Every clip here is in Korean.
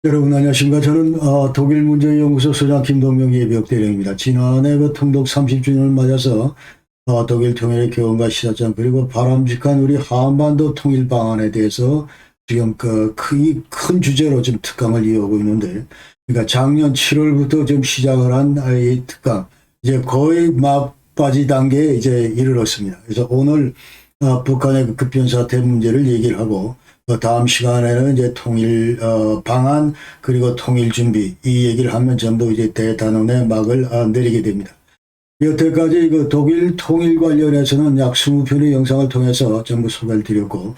여러분 안녕하십니까. 저는 독일문제연구소 소장 김동명 예비역대령입니다. 지난해 그 통독 30주년을 맞아서 독일 통일의 교훈과 시사점 그리고 바람직한 우리 한반도 통일 방안에 대해서 지금 큰 주제로 지금 특강을 이어오고 있는데, 그러니까 작년 7월부터 지금 시작을 한 이 특강 이제 거의 막바지 단계에 이제 이르렀습니다. 그래서 오늘 북한의 그 급변사태 문제를 얘기를 하고, 다음 시간에는 이제 통일 방안 그리고 통일 준비 이 얘기를 하면 전부 이제 대단원의 막을 내리게 됩니다. 여태까지 그 독일 통일 관련해서는 약 20편의 영상을 통해서 전부 소개를 드렸고,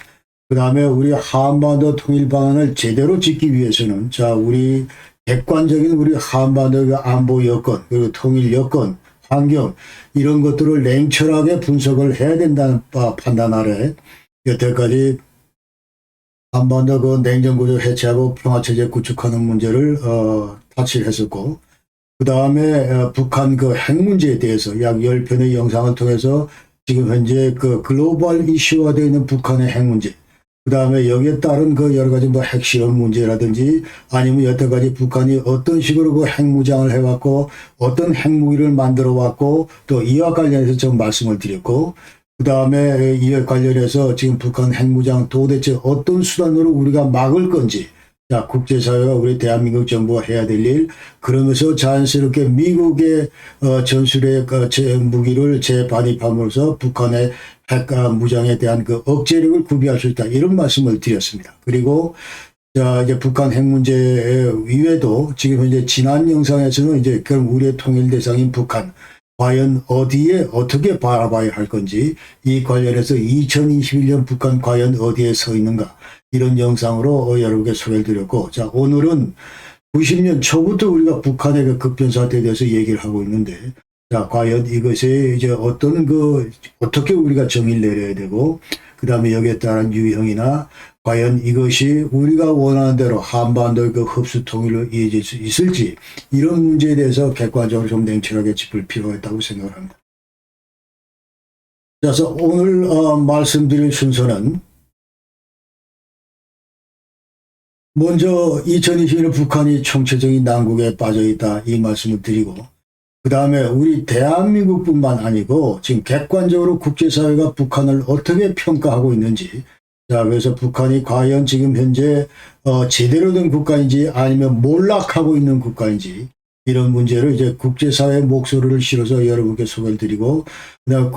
그 다음에 우리 한반도 통일 방안을 제대로 짓기 위해서는 우리 객관적인 우리 한반도의 안보 여건 그리고 통일 여건 환경 이런 것들을 냉철하게 분석을 해야 된다는 판단 아래 여태까지 한반도 그 냉전구조 해체하고 평화체제 구축하는 문제를 타치를 했었고, 그 다음에 북한 그 핵 문제에 대해서 약 10편의 영상을 통해서 지금 현재 그 글로벌 이슈화 되어 있는 북한의 핵 문제, 그 다음에 여기에 따른 그 여러 가지 뭐 핵실험 문제라든지 아니면 여태까지 북한이 어떤 식으로 그 핵무장을 해왔고 어떤 핵무기를 만들어 왔고 또 이와 관련해서 좀 말씀을 드렸고, 그 다음에 이에 관련해서 지금 북한 핵무장 도대체 어떤 수단으로 우리가 막을 건지, 국제사회가 우리 대한민국 정부가 해야 될 일, 그러면서 자연스럽게 미국의 전술핵 무기를 재반입함으로써 북한의 핵 무장에 대한 그 억제력을 구비할 수 있다, 이런 말씀을 드렸습니다. 그리고 이제 북한 핵 문제 이외에도 지금 현재 지난 영상에서는 이제 그럼 우리의 통일 대상인 북한 과연 어디에 어떻게 바라봐야 할 건지, 이 관련해서 2021년 북한 과연 어디에 서 있는가, 이런 영상으로 여러분께 소개를 드렸고, 오늘은 90년 초부터 우리가 북한의 그 급변사태에 대해서 얘기를 하고 있는데, 과연 이것에 이제 어떻게 우리가 정의를 내려야 되고, 그 다음에 여기에 따른 유형이나 과연 이것이 우리가 원하는 대로 한반도의 그 흡수 통일로 이어질 수 있을지, 이런 문제에 대해서 객관적으로 좀 냉철하게 짚을 필요가 있다고 생각을 합니다. 그래서 오늘 말씀드릴 순서는 먼저 2021년 북한이 총체적인 난국에 빠져 있다, 이 말씀을 드리고, 그 다음에 우리 대한민국뿐만 아니고 지금 객관적으로 국제사회가 북한을 어떻게 평가하고 있는지, 그래서 북한이 과연 지금 현재 제대로 된 국가인지 아니면 몰락하고 있는 국가인지, 이런 문제를 이제 국제사회의 목소리를 실어서 여러분께 소개를 드리고, 그다음에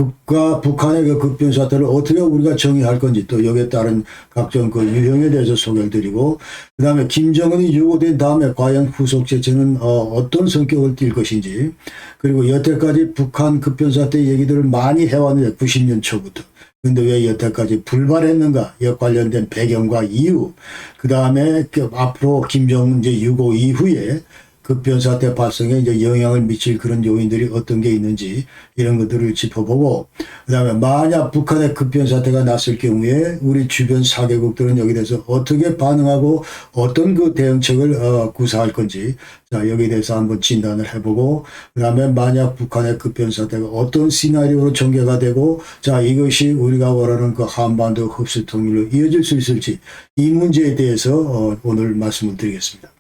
북한의 그 급변사태를 어떻게 우리가 정의할 건지, 또 여기에 따른 각종 그 유형에 대해서 소개를 드리고, 그 다음에 김정은이 유고된 다음에 과연 후속 제체는 어떤 성격을 띨 것인지, 그리고 여태까지 북한 급변사태 얘기들을 많이 해왔는데 90년 초부터. 근데 왜 여태까지 불발했는가? 이 관련된 배경과 이유, 그 다음에 앞으로 김정은 이제 유고 이후에 급변사태 발생에 이제 영향을 미칠 그런 요인들이 어떤 게 있는지, 이런 것들을 짚어보고, 그 다음에 만약 북한의 급변사태가 났을 경우에 우리 주변 4개국들은 여기에 대해서 어떻게 반응하고 어떤 그 대응책을 구사할 건지, 여기에 대해서 한번 진단을 해보고, 그 다음에 만약 북한의 급변사태가 어떤 시나리오로 전개가 되고, 이것이 우리가 원하는 그 한반도 흡수 통일로 이어질 수 있을지, 이 문제에 대해서 오늘 말씀을 드리겠습니다.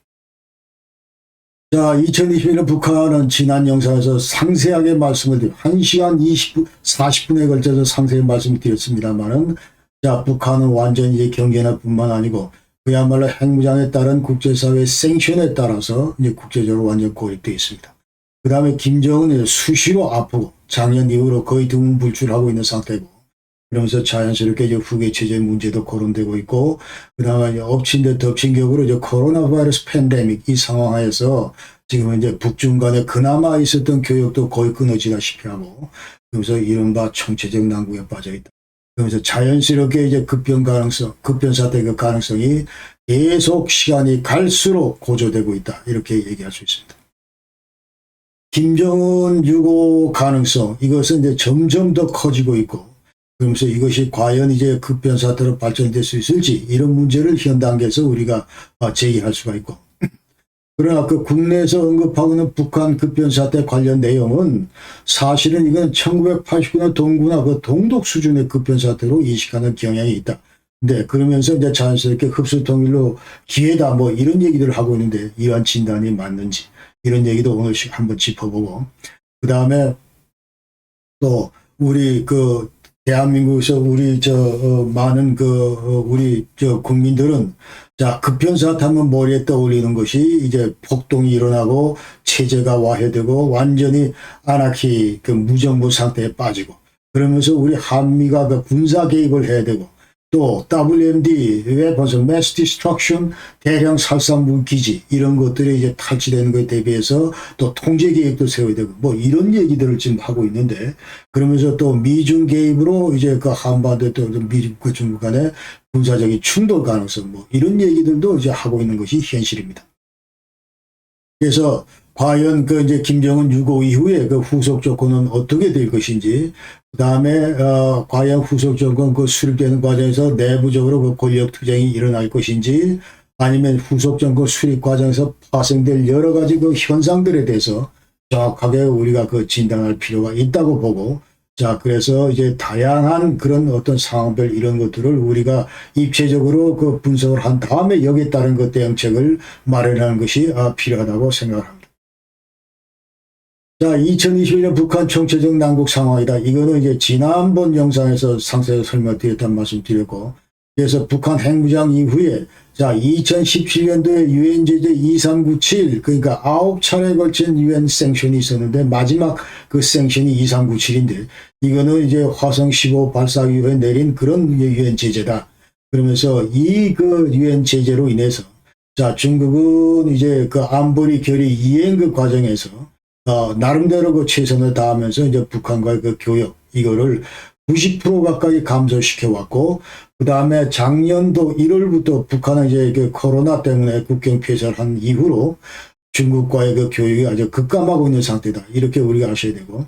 2021년 북한은 지난 영상에서 상세하게 말씀을 드리고 1시간 40분에 걸쳐서 상세히 말씀을 드렸습니다만은, 북한은 완전히 이제 경계뿐만 아니고 그야말로 핵무장에 따른 국제사회의 생션에 따라서 이제 국제적으로 완전 고립되어 있습니다. 그 다음에 김정은이 수시로 아프고 작년 이후로 거의 두문불출하고 있는 상태고, 그러면서 자연스럽게 이제 후계 체제 문제도 거론되고 있고, 그 다음에 엎친 데 덮친 격으로 이제 코로나 바이러스 팬데믹 이 상황에서 지금 이제 북중 간에 그나마 있었던 교역도 거의 끊어지다시피 하고, 그러면서 이른바 총체적 난국에 빠져 있다. 그러면서 자연스럽게 이제 급변사태 그 가능성이 계속 시간이 갈수록 고조되고 있다, 이렇게 얘기할 수 있습니다. 김정은 유고 가능성, 이것은 이제 점점 더 커지고 있고, 그러면서 이것이 과연 이제 급변사태로 발전될 수 있을지, 이런 문제를 현 단계에서 우리가 제기할 수가 있고, 그러나 그 국내에서 언급하고 있는 북한 급변사태 관련 내용은 사실은 이건 1989년 동구나 그 동독 수준의 급변사태로 인식하는 경향이 있다, 네, 그러면서 이제 자연스럽게 흡수 통일로 기회다 뭐 이런 얘기들을 하고 있는데 이러한 진단이 맞는지 이런 얘기도 오늘 한번 짚어보고 그 다음에 또 우리 그 대한민국에서 우리 많은 우리 국민들은 자 급변사 타면 머리에 떠올리는 것이 이제 폭동이 일어나고 체제가 와해되고 완전히 아나키 그 무정부 상태에 빠지고 그러면서 우리 한미가 그 군사 개입을 해야 되고 또 WMD, Weapons of Mass Destruction, 대량 살상무 기지 이런 것들이 이제 탈취되는 것에 대비해서 또 통제 계획도 세워야 되고 뭐 이런 얘기들을 지금 하고 있는데 그러면서 또 미중 개입으로 이제 그 한반도 또 미국과 중국 간의 군사적인 충돌 가능성 뭐 이런 얘기들도 이제 하고 있는 것이 현실입니다. 그래서 과연 그 이제 김정은 6.5 이후에 그 후속 조건은 어떻게 될 것인지, 그 다음에 과연 후속 조건 그 수립되는 과정에서 내부적으로 그 권력 투쟁이 일어날 것인지, 아니면 후속 정권 수립 과정에서 파생될 여러 가지 그 현상들에 대해서 정확하게 우리가 그 진단할 필요가 있다고 보고, 자, 그래서 이제 다양한 그런 어떤 상황별 이런 것들을 우리가 입체적으로 그 분석을 한 다음에 여기에 따른 그 대응책을 마련하는 것이 필요하다고 생각합니다. 자, 2021년 북한 총체적 난국 상황이다. 이거는 이제 지난번 영상에서 상세히 설명드렸다는 말씀 드렸고, 그래서 북한 핵무장 이후에 자, 2017년도에 유엔 제재 2397, 그러니까 9차례에 걸친 유엔 생션이 있었는데 마지막 그 생션이 2397인데 이거는 이제 화성 15 발사 이후에 내린 그런 유엔 제재다. 그러면서 이 그 유엔 제재로 인해서 자, 중국은 이제 그 안보리 결의 이행 그 과정에서 나름대로 그 최선을 다하면서 이제 북한과의 그 교역 이거를 90% 가까이 감소시켜 왔고, 그 다음에 작년도 1월부터 북한은 이제 그 코로나 때문에 국경 폐쇄를 한 이후로 중국과의 그 교역이 아주 급감하고 있는 상태다. 이렇게 우리가 아셔야 되고,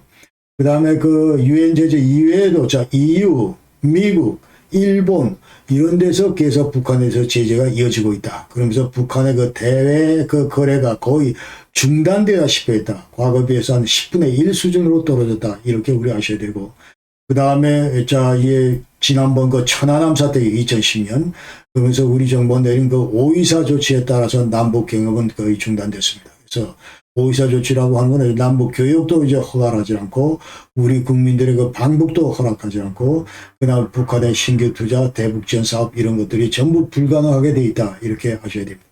그 다음에 그 유엔 제재 이외에도 자 EU, 미국, 일본 이런 데서 계속 북한에서 제재가 이어지고 있다. 그러면서 북한의 그 대외 그 거래가 거의 중단되다시피 했다. 과거에 비해서 한 10분의 1 수준으로 떨어졌다. 이렇게 우리 아셔야 되고, 그 다음에 자, 지난번 그 천안함 사태 2010년 그러면서 우리 정부가 내린 그 5.24 조치에 따라서 남북 경협은 거의 중단됐습니다. 그래서 5.24 조치라고 하는 건 남북 교역도 이제 허가하지 않고 우리 국민들의 그 방북도 허락하지 않고 그다음 북한의 신규 투자, 대북 지원 사업 이런 것들이 전부 불가능하게 돼 있다. 이렇게 아셔야 됩니다.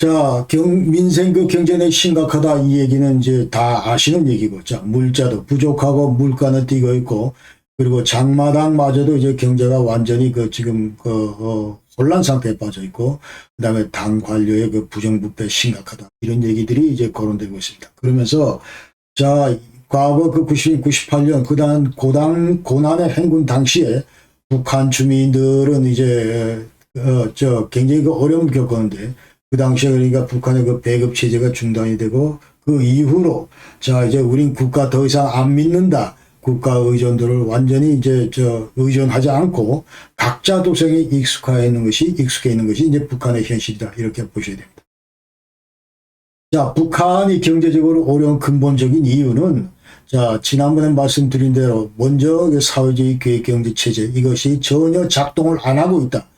자, 민생 그 경제는 심각하다 이 얘기는 이제 다 아시는 얘기고, 자, 물자도 부족하고 물가는 뛰고 있고, 그리고 장마당마저도 이제 경제가 완전히 그 지금 혼란 상태에 빠져 있고, 그 다음에 당 관료의 그 부정부패 심각하다 이런 얘기들이 이제 거론되고 있습니다. 그러면서 자, 과거 그 98년 그다음 고난의 행군 당시에 북한 주민들은 이제 굉장히 그 어려움을 겪었는데. 그 당시에 그러니까 북한의 그 배급 체제가 중단이 되고 그 이후로 자 이제 우린 국가 더 이상 안 믿는다. 국가 의존도를 완전히 이제 의존하지 않고 각자 도생에 익숙해 있는 것이 이제 북한의 현실이다. 이렇게 보셔야 됩니다. 자, 북한이 경제적으로 어려운 근본적인 이유는 자, 지난번에 말씀드린 대로 먼저 사회주의 계획경제 체제 이것이 전혀 작동을 안 하고 있다.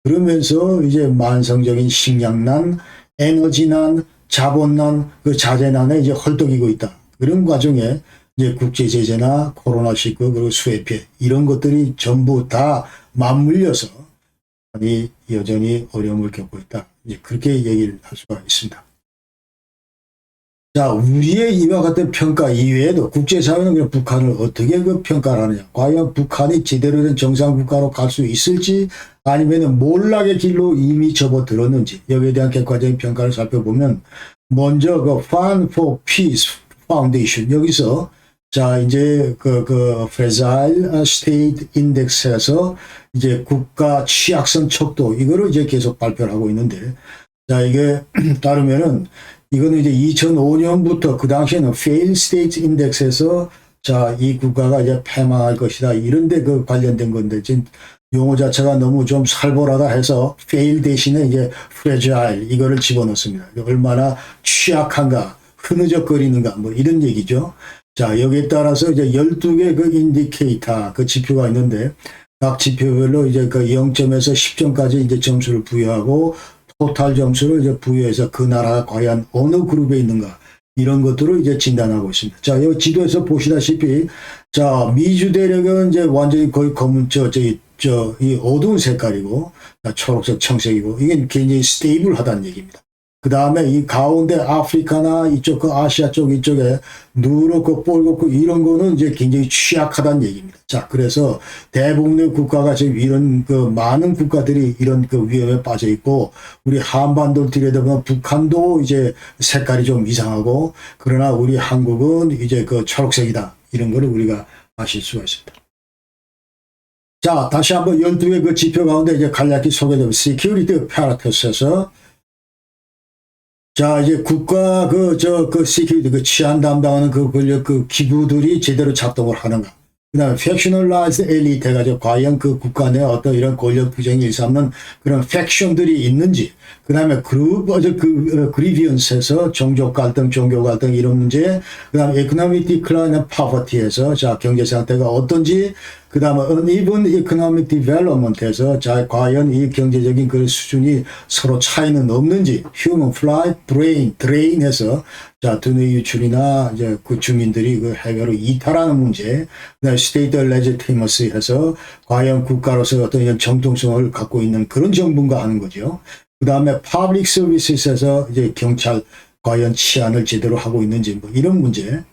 그러면서 이제 만성적인 식량난, 에너지난, 자본난, 그 자재난에 이제 헐떡이고 있다. 그런 과정에 이제 국제제재나 코로나19 그리고 수해피해 이런 것들이 전부 다 맞물려서 여전히 어려움을 겪고 있다. 이제 그렇게 얘기를 할 수가 있습니다. 자, 우리의 이와 같은 평가 이외에도 국제사회는 그냥 북한을 어떻게 그 평가를 하느냐. 과연 북한이 제대로 된 정상국가로 갈 수 있을지 아니면 몰락의 길로 이미 접어들었는지 여기에 대한 객관적인 평가를 살펴보면 먼저 그 Fund for Peace Foundation 여기서 자, 이제 Fragile State Index에서 이제 국가 취약성 척도 이거를 이제 계속 발표를 하고 있는데 자, 이게 따르면은 이거는 이제 2005년부터 그 당시에는 Failed State Index에서 자, 이 국가가 이제 패망할 것이다. 이런데 그 관련된 건데 지금 용어 자체가 너무 좀 살벌하다 해서 fail 대신에 이제 fragile 이거를 집어넣습니다. 얼마나 취약한가, 흐느적거리는가 뭐 이런 얘기죠. 자, 여기에 따라서 이제 12개 그 인디케이터 그 지표가 있는데 각 지표별로 이제 그 0점에서 10점까지 이제 점수를 부여하고 토탈 점수를 이제 부여해서 그 나라가 과연 어느 그룹에 있는가 이런 것들을 이제 진단하고 있습니다. 자, 이 지도에서 보시다시피 자, 미주 대륙은 이제 완전히 거의 검은 이 어두운 색깔이고 초록색, 청색이고 이게 굉장히 스테이블하다는 얘기입니다. 그 다음에 이 가운데 아프리카나 이쪽 그 아시아 쪽 이쪽에 누렇고 뻘겋고 이런 거는 이제 굉장히 취약하다는 얘기입니다. 자, 그래서 대부분의 국가가 지금 이런 그 많은 국가들이 이런 그 위험에 빠져 있고 우리 한반도를 들여다보면 북한도 이제 색깔이 좀 이상하고 그러나 우리 한국은 이제 그 초록색이다. 이런 거를 우리가 아실 수가 있습니다. 자, 다시 한번 12개 그 지표 가운데 이제 간략히 소개되면 Security Apparatues에서 자, 이제 국가 그 시큐리티 그 치안 담당하는 그 권력 그 기구들이 제대로 작동을 하는가. 그 다음에 팩셔널라이즈 엘리트가 과연 그 국가 내 어떤 이런 권력 부정이 일삼는 그런 팩션들이 있는지, 그 다음에 그리비언스에서 종족 갈등, 종교 갈등 이런 문제, 그 다음에 economic decline and poverty에서 자, 경제 상태가 어떤지, 그 다음에 uneven economic development에서 자, 과연 이 경제적인 그 수준이 서로 차이는 없는지, human flight, drain에서 자, 두뇌 유출이나 이제 그 주민들이 그 해외로 이탈하는 문제, 그다음에 state legitimacy 해서 과연 국가로서 어떤 이런 정통성을 갖고 있는 그런 정부인가 하는 거죠. 그 다음에 public services에서 이제 경찰 과연 치안을 제대로 하고 있는지 뭐 이런 문제.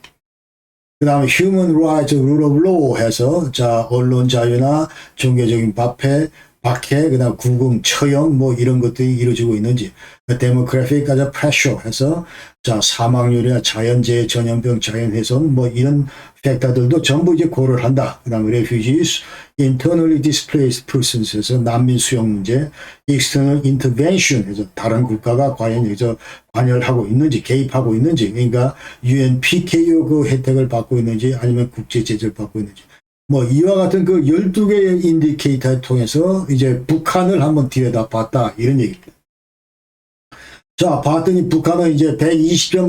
그 다음에 human rights, rule of law 해서 자, 언론 자유나 종교적인 박해, 그 다음 구금, 처형 뭐 이런 것들이 이루어지고 있는지, demographic pressure 해서 자, 사망률이나 자연재해, 전염병, 자연훼손 뭐 이런 팩터들도 전부 이제 고려를 한다. 그 다음 refugees, internally displaced persons 해서 난민 수용 문제, external intervention 해서 다른 국가가 과연 여기서 관여를 하고 있는지, 개입하고 있는지, 그러니까 UN PKO 그 혜택을 받고 있는지 아니면 국제 제재를 받고 있는지. 뭐 이와 같은 그 12개의 인디케이터를 통해서 이제 북한을 한번 들여다봤다 이런 얘기입니다. 자, 봤더니 북한은 이제 120점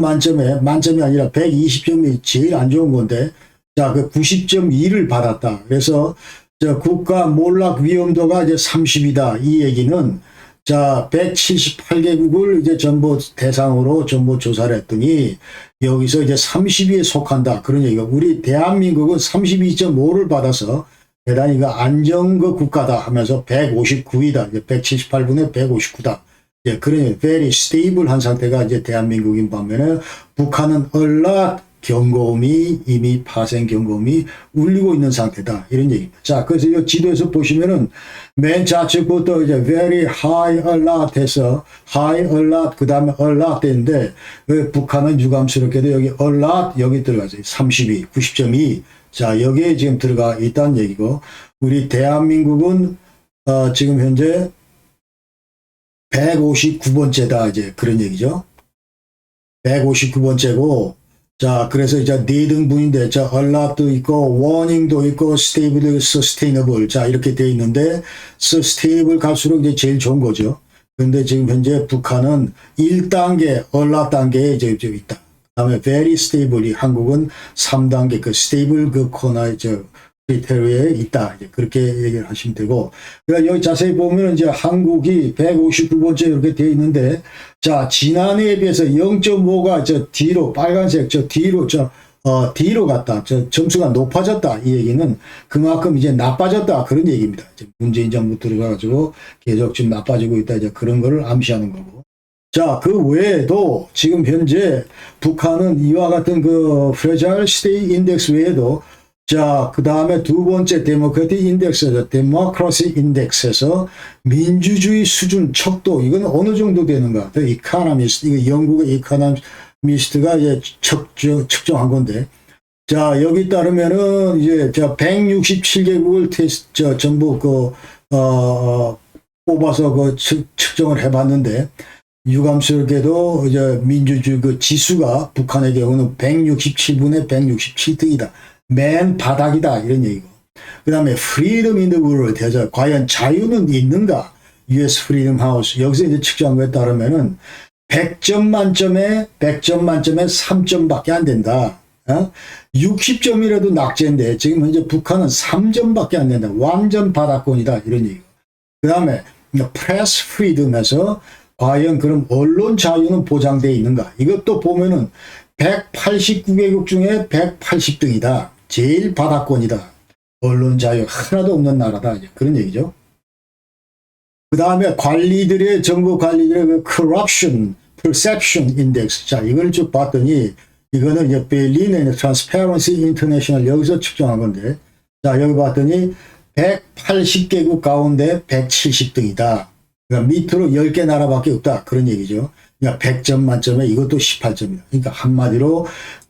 만점이 아니라 120점이 제일 안 좋은 건데 자, 그 90.2를 받았다. 그래서 저 국가 몰락 위험도가 이제 30이다. 이 얘기는 자, 178개국을 이제 전부 대상으로 전부 조사를 했더니 여기서 이제 30위에 속한다. 그런 얘기가 우리 대한민국은 32.5를 받아서 대단히 그 안정그 국가다 하면서 159위다. 이제 178분의 159다. 예, 그러니 very stable한 상태가 이제 대한민국인 반면에 북한은 얼라 경고음이 이미 파생 경고음이 울리고 있는 상태다. 이런 얘기입니다. 자, 그래서 이 지도에서 보시면은 맨 좌측부터 이제 very high alert 해서 high alert 그 다음에 alert 되는데 북한은 유감스럽게도 여기 alert 여기 들어가죠. 32, 90.2. 자, 여기에 지금 들어가 있다는 얘기고 우리 대한민국은 지금 현재 159번째다. 이제 그런 얘기죠. 159번째고 자, 그래서 이제 네 등분인데, 자, alert도 있고, warning도 있고, stable, sustainable. 자, 이렇게 돼 있는데, stable 갈수록 이제 제일 좋은 거죠. 근데 지금 현재 북한은 1단계, alert 단계에 이제 있다. 그 다음에 very stable이 한국은 3단계, 그 stable 그 코너에 크리테리어에 있다. 이제 그렇게 얘기를 하시면 되고. 그러니까 여기 자세히 보면 이제 한국이 159번째 이렇게 되어 있는데, 자, 지난해에 비해서 0.5가 저 뒤로, 빨간색 저 뒤로, 뒤로 갔다. 저 점수가 높아졌다. 이 얘기는 그만큼 이제 나빠졌다. 그런 얘기입니다. 이제 문재인 정부 들어가가지고 계속 지금 나빠지고 있다. 이제 그런 거를 암시하는 거고. 자, 그 외에도 지금 현재 북한은 이와 같은 그 Fragile State Index 외에도 자, 그 다음에 두 번째 데모크라틱 인덱스에서 데모크라시 인덱스에서 민주주의 수준 척도 이건 어느 정도 되는가? 이카노미스트 이거 영국의 이카노미스트가 이제 측정한 건데 자, 여기 따르면은 이제 자 167개국을 전부 뽑아서 측정을 해봤는데 유감스럽게도 이제 민주주의 그 지수가 북한의 경우는 167분의 167등이다. 맨 바닥이다 이런 얘기고 그 다음에 freedom in the world 해서 과연 자유는 있는가 US Freedom House 여기서 이제 측정한 거에 따르면은 100점 만점에 3점밖에 안 된다. 60점이라도 낙제인데 지금 현재 북한은 3점밖에 안 된다. 완전 바닥권이다. 이런 얘기고. 그 다음에 프레스 프리덤에서 과연 그럼 언론 자유는 보장되어 있는가? 이것도 보면은 189개국 중에 180등이다. 제일 바닥권이다. 언론 자유 하나도 없는 나라다. 그런 얘기죠. 그 다음에 관리들의, 정부 관리들의 그 corruption, perception index. 자, 이걸 쭉 봤더니 이거는 이제 베를린의 Transparency International 여기서 측정한 건데, 자, 여기 봤더니 180개국 가운데 170등이다. 그러니까 밑으로 10개 나라밖에 없다. 그런 얘기죠. 그러니까 100점 만점에 이것도 18점이다. 그러니까 한마디로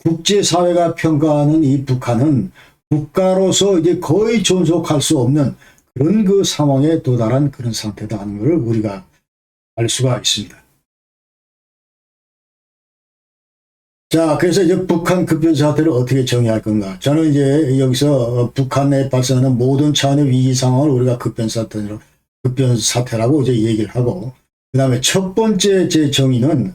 국제사회가 평가하는 이 북한은 국가로서 이제 거의 존속할 수 없는 그런 그 상황에 도달한 그런 상태다 하는 것을 우리가 알 수가 있습니다. 자, 그래서 이제 북한 급변 사태를 어떻게 정의할 건가? 저는 이제 여기서 북한에 발생하는 모든 차원의 위기 상황을 우리가 급변 사태라고 이제 얘기를 하고, 그 다음에 첫 번째 제 정의는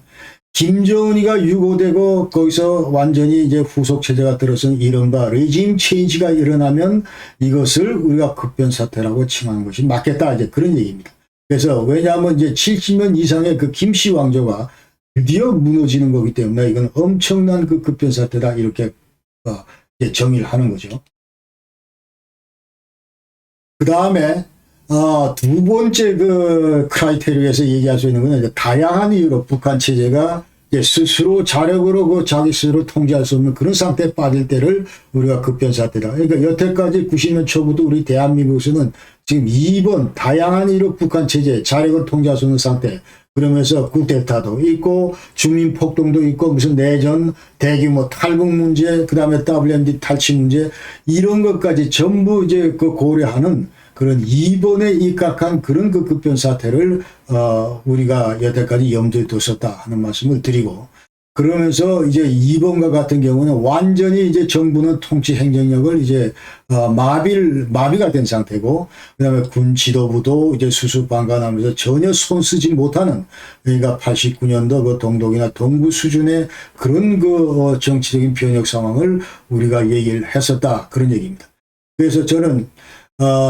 김정은이가 유고되고 거기서 완전히 이제 후속 체제가 들어선 이른바 레짐 체인지가 일어나면 이것을 우리가 급변 사태라고 칭하는 것이 맞겠다. 이제 그런 얘기입니다. 그래서 왜냐하면 이제 70년 이상의 그 김씨 왕조가 드디어 무너지는 거기 때문에 이건 엄청난 그 급변 사태다. 이렇게 이제 정의를 하는 거죠. 그 다음에 두 번째 그 크라이테리아에서 얘기할 수 있는 것은 이제 다양한 이유로 북한 체제가 이제 스스로 자력으로 그 자기 스스로 통제할 수 없는 그런 상태에 빠질 때를 우리가 급변 사태다. 그러니까 여태까지 90년 초부터 우리 대한민국에서는 지금 2번 다양한 이유로 북한 체제 자력을 통제할 수 없는 상태. 그러면서 쿠데타도 있고 주민 폭동도 있고 무슨 내전, 대규모 탈북 문제, 그 다음에 WMD 탈취 문제 이런 것까지 전부 이제 그 고려하는 그런 이번에 입각한 그런 그 급변 사태를 우리가 여태까지 염두에 뒀었다 하는 말씀을 드리고, 그러면서 이제 이번과 같은 경우는 완전히 이제 정부는 통치 행정력을 이제 마비가 된 상태고, 그다음에 군 지도부도 이제 수수방관하면서 전혀 손쓰지 못하는, 그러니까 89년도 그 동독이나 동구 수준의 그런 그 정치적인 변혁 상황을 우리가 얘기를 했었다 그런 얘기입니다. 그래서 저는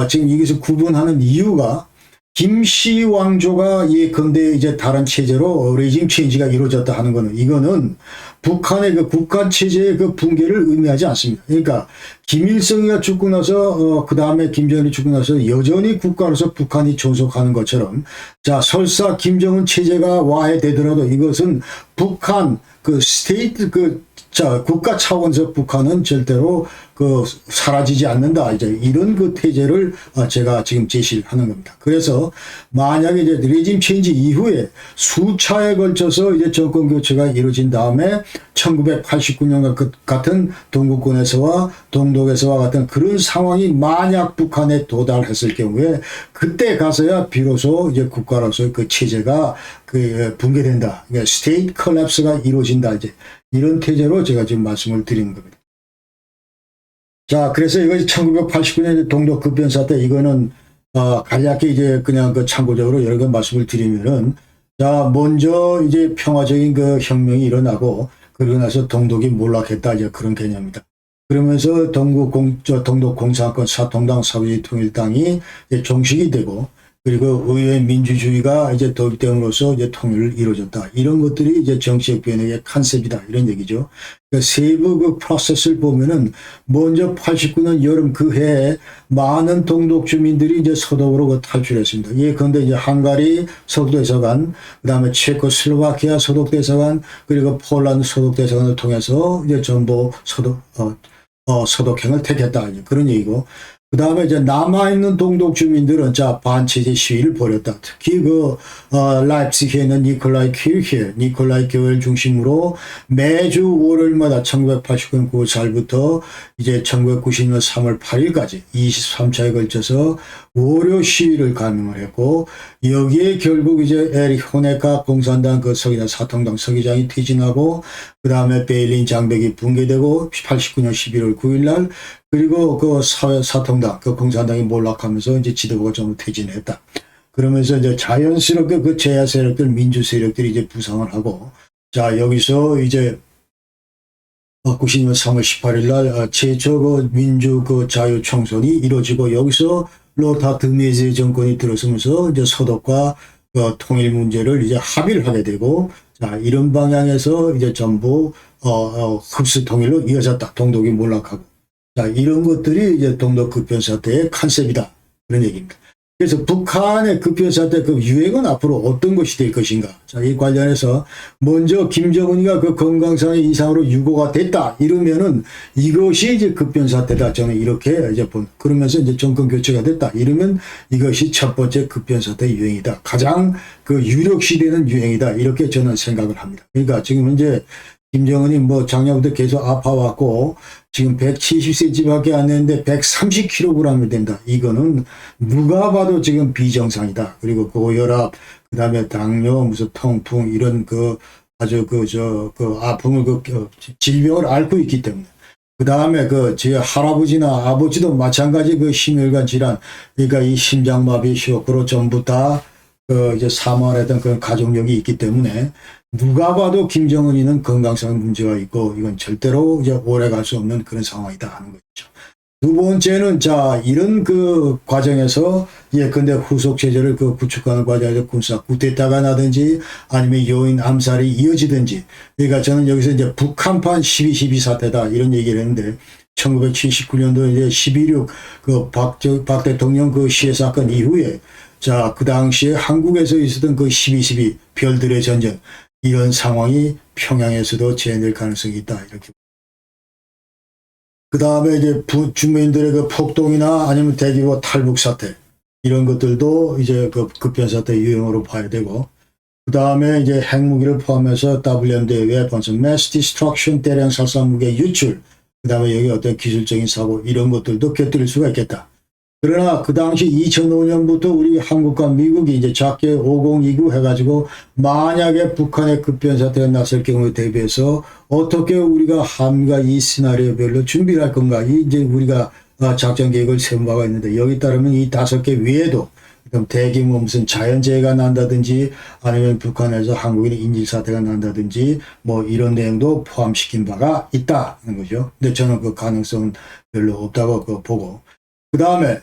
지금 여기서 구분하는 이유가 김씨 왕조가 예컨대 이제 다른 체제로 레짐 체인지가 이루어졌다 하는 거는 이거는 북한의 그 국가 체제의 그 붕괴를 의미하지 않습니다. 그러니까 김일성이가 죽고 나서 그 다음에 김정은이 죽고 나서 여전히 국가로서 북한이 존속하는 것처럼, 자, 설사 김정은 체제가 와해되더라도 이것은 북한 그 스테이트 국가 차원에서 북한은 절대로 그 사라지지 않는다. 이제 이런 그 태제를 제가 지금 제시를 하는 겁니다. 그래서 만약에 이제 레짐 체인지 이후에 수차에 걸쳐서 이제 정권 교체가 이루어진 다음에 1989년 같은 동구권에서와 동독에서와 같은 그런 상황이 만약 북한에 도달했을 경우에 그때 가서야 비로소 이제 국가로서 그 체제가 그 붕괴된다. 그러니까 스테이트 컬랩스가 이루어진다. 이제 이런 태제로 제가 지금 말씀을 드리는 겁니다. 자, 그래서 이것이 1989년 동독 급변 사태, 이거는 간략히 이제 그냥 그 참고적으로 여러 개 말씀을 드리면은, 자, 먼저 이제 평화적인 그 혁명이 일어나고 그러고 나서 동독이 몰락했다. 이제 그런 개념입니다. 그러면서 동독 공산권 사통당 사회주의 통일당이 이제 종식이 되고, 그리고 의회 민주주의가 이제 도입됨으로써 이제 통일을 이루어졌다. 이런 것들이 이제 정치적 변혁의 컨셉이다. 이런 얘기죠. 그러니까 세부 그 프로세스를 보면은 먼저 89년 여름 그 해에 많은 동독 주민들이 이제 서독으로 그 탈출했습니다. 예컨대 이제 헝가리 서독대사관, 그 다음에 체코슬로바키아 서독대사관, 그리고 폴란드 서독대사관을 통해서 이제 전부 서독행을 택했다. 그런 얘기고. 그 다음에 이제 남아있는 동독 주민들은 자, 반체제 시위를 벌였다. 특히 라이프치히에 있는 니콜라이 교회를 중심으로 매주 월요일마다 1989년 9월 4일부터 이제 1990년 3월 8일까지 23차에 걸쳐서 월요 시위를 감행을 했고, 여기에 결국 이제 에릭 호네카 공산당 그 사통당 서기장이 퇴진하고, 그 다음에 베를린 장벽이 붕괴되고 89년 11월 9일 날 그리고 그 사통당 그 공산당이 몰락하면서 이제 지도부가 전부 퇴진했다. 그러면서 이제 자연스럽게 그 제야 세력들, 민주 세력들이 이제 부상을 하고, 자, 여기서 이제 90년 3월 18일 날 최초 그 민주 그 자유 총선이 이루어지고 여기서 로타 드메제 정권이 들어서면서 이제 서독과 통일 문제를 이제 합의를 하게 되고, 자, 이런 방향에서 이제 전부 흡수 통일로 이어졌다. 동독이 몰락하고. 자, 이런 것들이 이제 동독 급변 사태의 컨셉이다. 그런 얘기입니다. 그래서 북한의 급변 사태 그 유행은 앞으로 어떤 것이 될 것인가. 자, 이 관련해서 먼저 김정은이가 그 건강상의 이상으로 유고가 됐다. 이러면은 이것이 이제 급변 사태다. 저는 이렇게 이제 그러면서 이제 정권 교체가 됐다. 이러면 이것이 첫 번째 급변 사태 유행이다. 가장 그 유력시되는 유행이다. 이렇게 저는 생각을 합니다. 그러니까 지금 현재 김정은이 뭐 작년부터 계속 아파왔고 지금 170cm밖에 안 되는데 130kg이 된다. 이거는 누가 봐도 지금 비정상이다. 그리고 고혈압, 그 다음에 당뇨, 무슨 통풍 이런 그 아주 그 아픔을 질병을 앓고 있기 때문에. 그 다음에 제 할아버지나 아버지도 마찬가지 그 심혈관 질환, 그러니까 이 심장마비, 쇼크로 전부 다 이제 사망했던 그런 가족력이 있기 때문에 누가 봐도 김정은이는 건강상 문제가 있고 이건 절대로 이제 오래 갈 수 없는 그런 상황이다 하는 거죠. 두 번째는 자, 이런 그 과정에서 예컨대 후속 체제를 구축하는 과정에서 군사 쿠데타가 나든지 아니면 요인 암살이 이어지든지, 그러니까 저는 여기서 이제 북한판 12.12 사태다 이런 얘기를 했는데 1979년도 이제 12.6 박 대통령 그 시해 사건 이후에 자, 그 당시에 한국에서 있었던 그 12.12 별들의 전쟁 이런 상황이 평양에서도 재현될 가능성이 있다. 이렇게. 그 다음에 이제 주민들의 그 폭동이나 아니면 대규모 탈북 사태 이런 것들도 이제 그 급변 사태 유형으로 봐야 되고, 그 다음에 이제 핵무기를 포함해서 WMD weapons, mass destruction 대량 살상 무기 유출, 그 다음에 여기 어떤 기술적인 사고 이런 것들도 곁들일 수가 있겠다. 그러나 그 당시 2005년부터 우리 한국과 미국이 이제 작게 5029 해가지고 만약에 북한의 급변 사태가 났을 경우에 대비해서 어떻게 우리가 한미가 이 시나리오별로 준비를 할 건가, 이제 우리가 작전 계획을 세운 바가 있는데 여기 따르면 이 5개 외에도 대규모 무슨 자연재해가 난다든지 아니면 북한에서 한국인의 인질 사태가 난다든지 뭐 이런 내용도 포함시킨 바가 있다는 거죠. 근데 저는 그 가능성은 별로 없다고 보고, 그 다음에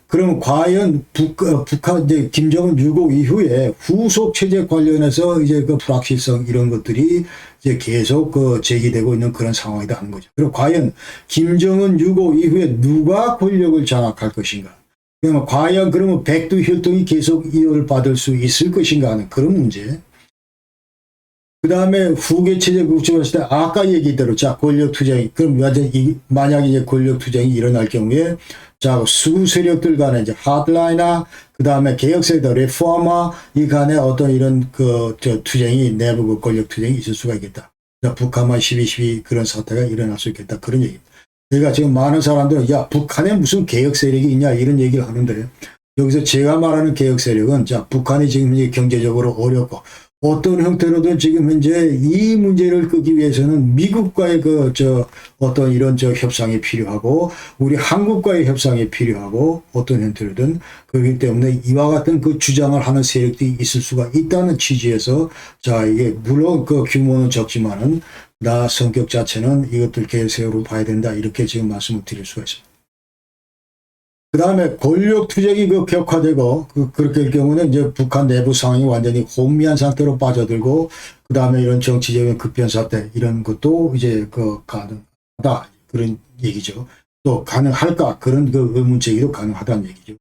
그럼 과연 북한 이제 김정은 유고 이후에 후속 체제 관련해서 이제 그 불확실성 이런 것들이 이제 계속 제기되고 있는 그런 상황이다 하는 거죠. 그리고 과연 김정은 유고 이후에 누가 권력을 장악할 것인가? 그러면 과연 그러면 백두 혈통이 계속 이어받을 수 있을 것인가 하는 그런 문제. 그 다음에 후계 체제 구축했을 때 아까 얘기대로 자, 권력 투쟁이, 그럼 만약에 이제 권력 투쟁이 일어날 경우에 자, 수구 세력들 간에 이제 하드라이나 그 다음에 개혁 세력, 레포마 이 간에 어떤 이런 투쟁이, 내부 권력 투쟁이 있을 수가 있겠다. 자, 북한만 12.12 그런 사태가 일어날 수 있겠다. 그런 얘기입니다. 그러니까 지금 많은 사람들은 야, 북한에 무슨 개혁 세력이 있냐 이런 얘기를 하는데, 여기서 제가 말하는 개혁 세력은 자, 북한이 지금 이제 경제적으로 어렵고 어떤 형태로든 지금 현재 이 문제를 끄기 위해서는 미국과의 어떤 이런 협상이 필요하고 우리 한국과의 협상이 필요하고 어떤 형태로든 그렇기 때문에 이와 같은 그 주장을 하는 세력들이 있을 수가 있다는 취지에서 자, 이게 물론 그 규모는 적지만은 나 성격 자체는 이것들 개혁세력으로 봐야 된다 이렇게 지금 말씀을 드릴 수가 있습니다. 그 다음에 권력 투쟁이 격화되고 그렇게 될 경우는 이제 북한 내부 상황이 완전히 혼미한 상태로 빠져들고 그 다음에 이런 정치적인 급변 사태 이런 것도 이제 가능하다 그런 얘기죠. 또 가능할까 그런 의문 제기도 가능하다는 얘기죠.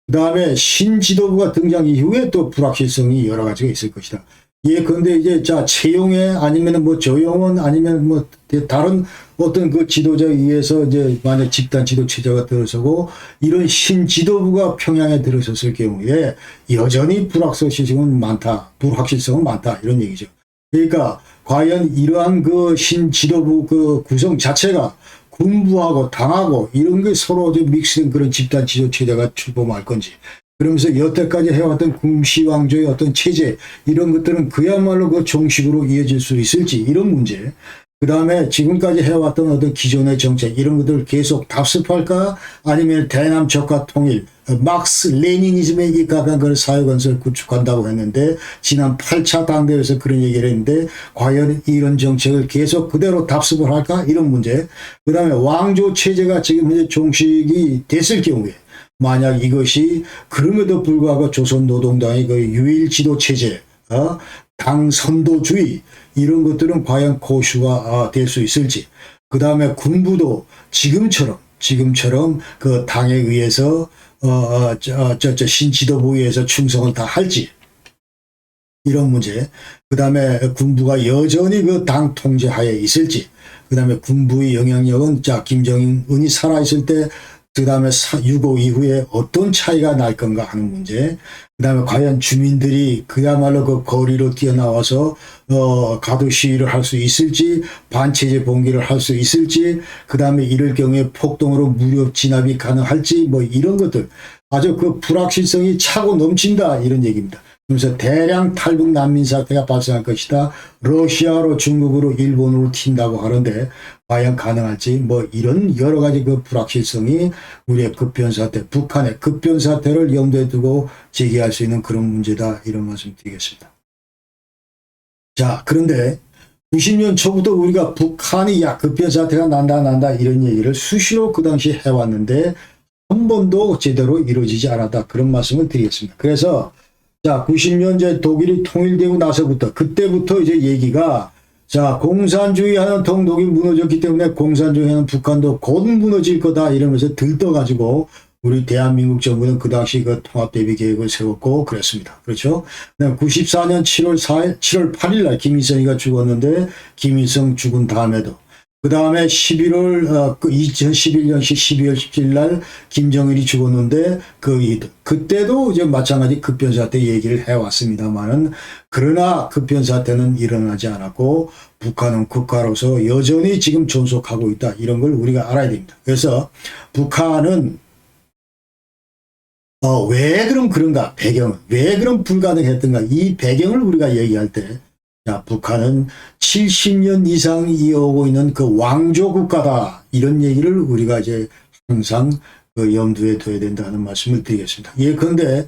그 다음에 신지도부가 등장 이후에 또 불확실성이 여러 가지가 있을 것이다. 예컨대 이제 자, 최용해 아니면 뭐 조용원 아니면 뭐 다른 어떤 그 지도자에 의해서 이제 만약 집단 지도 체제가 들어서고 이런 신지도부가 평양에 들어섰을 경우에 여전히 불확실성은 많다. 불확실성은 많다. 이런 얘기죠. 그러니까 과연 이러한 그 신지도부 그 구성 자체가 군부하고 당하고 이런 게 서로 좀 믹스된 그런 집단 지도 체제가 출범할 건지, 그러면서 여태까지 해왔던 kum시왕조의 어떤 체제 이런 것들은 그야말로 그 종식으로 이어질 수 있을지 이런 문제. 그 다음에 지금까지 해왔던 어떤 기존의 정책 이런 것들을 계속 답습할까 아니면 대남 적화 통일 막스 레니니즘에 입각한 그런 사회건설을 구축한다고 했는데 지난 8차 당대회에서 그런 얘기를 했는데 과연 이런 정책을 계속 그대로 답습을 할까 이런 문제. 그 다음에 왕조 체제가 지금 현재 종식이 됐을 경우에 만약 이것이 그럼에도 불구하고 조선노동당의 그 유일 지도 체제 당 선도주의 이런 것들은 과연 고수가 될 수 있을지. 그 다음에 군부도 지금처럼 그 당에 의해서 신지도부에 의해서 충성을 다 할지 이런 문제. 그 다음에 군부가 여전히 그 당 통제하에 있을지. 그 다음에 군부의 영향력은 김정은이 살아있을 때 그 다음에 6.25 이후에 어떤 차이가 날 건가 하는 문제. 그 다음에 과연 주민들이 그야말로 그 거리로 뛰어나와서 가두 시위를 할 수 있을지, 반체제 봉기를 할 수 있을지, 그 다음에 이럴 경우에 폭동으로 무력 진압이 가능할지, 뭐 이런 것들 아주 그 불확실성이 차고 넘친다 이런 얘기입니다. 그래서 대량 탈북 난민 사태가 발생할 것이다. 러시아로 중국으로 일본으로 튄다고 하는데 과연 가능할지 뭐 이런 여러 가지 그 불확실성이 우리의 급변사태, 북한의 급변사태를 염두에 두고 제기할 수 있는 그런 문제다 이런 말씀 드리겠습니다. 자, 그런데 90년 초부터 우리가 북한이 급변사태가 난다 이런 얘기를 수시로 그 당시 해왔는데 한 번도 제대로 이루어지지 않았다 그런 말씀을 드리겠습니다. 그래서 자, 90년대 독일이 통일되고 나서부터 그때부터 이제 얘기가 공산주의 하는 동독이 무너졌기 때문에 공산주의 하는 북한도 곧 무너질 거다 이러면서 들떠가지고 우리 대한민국 정부는 그 당시 그 통합대비 계획을 세웠고 그랬습니다. 그렇죠? 94년 7월 8일 날 김일성이가 죽었는데 김일성 죽은 다음에도 그 다음에 2011년 12월 17일 날 김정일이 죽었는데 그때도 이제 마찬가지 급변사태 얘기를 해왔습니다만은 그러나 급변사태는 일어나지 않았고 북한은 국가로서 여전히 지금 존속하고 있다 이런 걸 우리가 알아야 됩니다. 그래서 북한은 왜 그럼 그런가 배경은 왜 그럼 불가능했던가 이 배경을 우리가 얘기할 때 북한은 70년 이상 이어오고 있는 그 왕조 국가다 이런 얘기를 우리가 이제 항상 그 염두에 둬야 된다는 말씀을 드리겠습니다. 그런데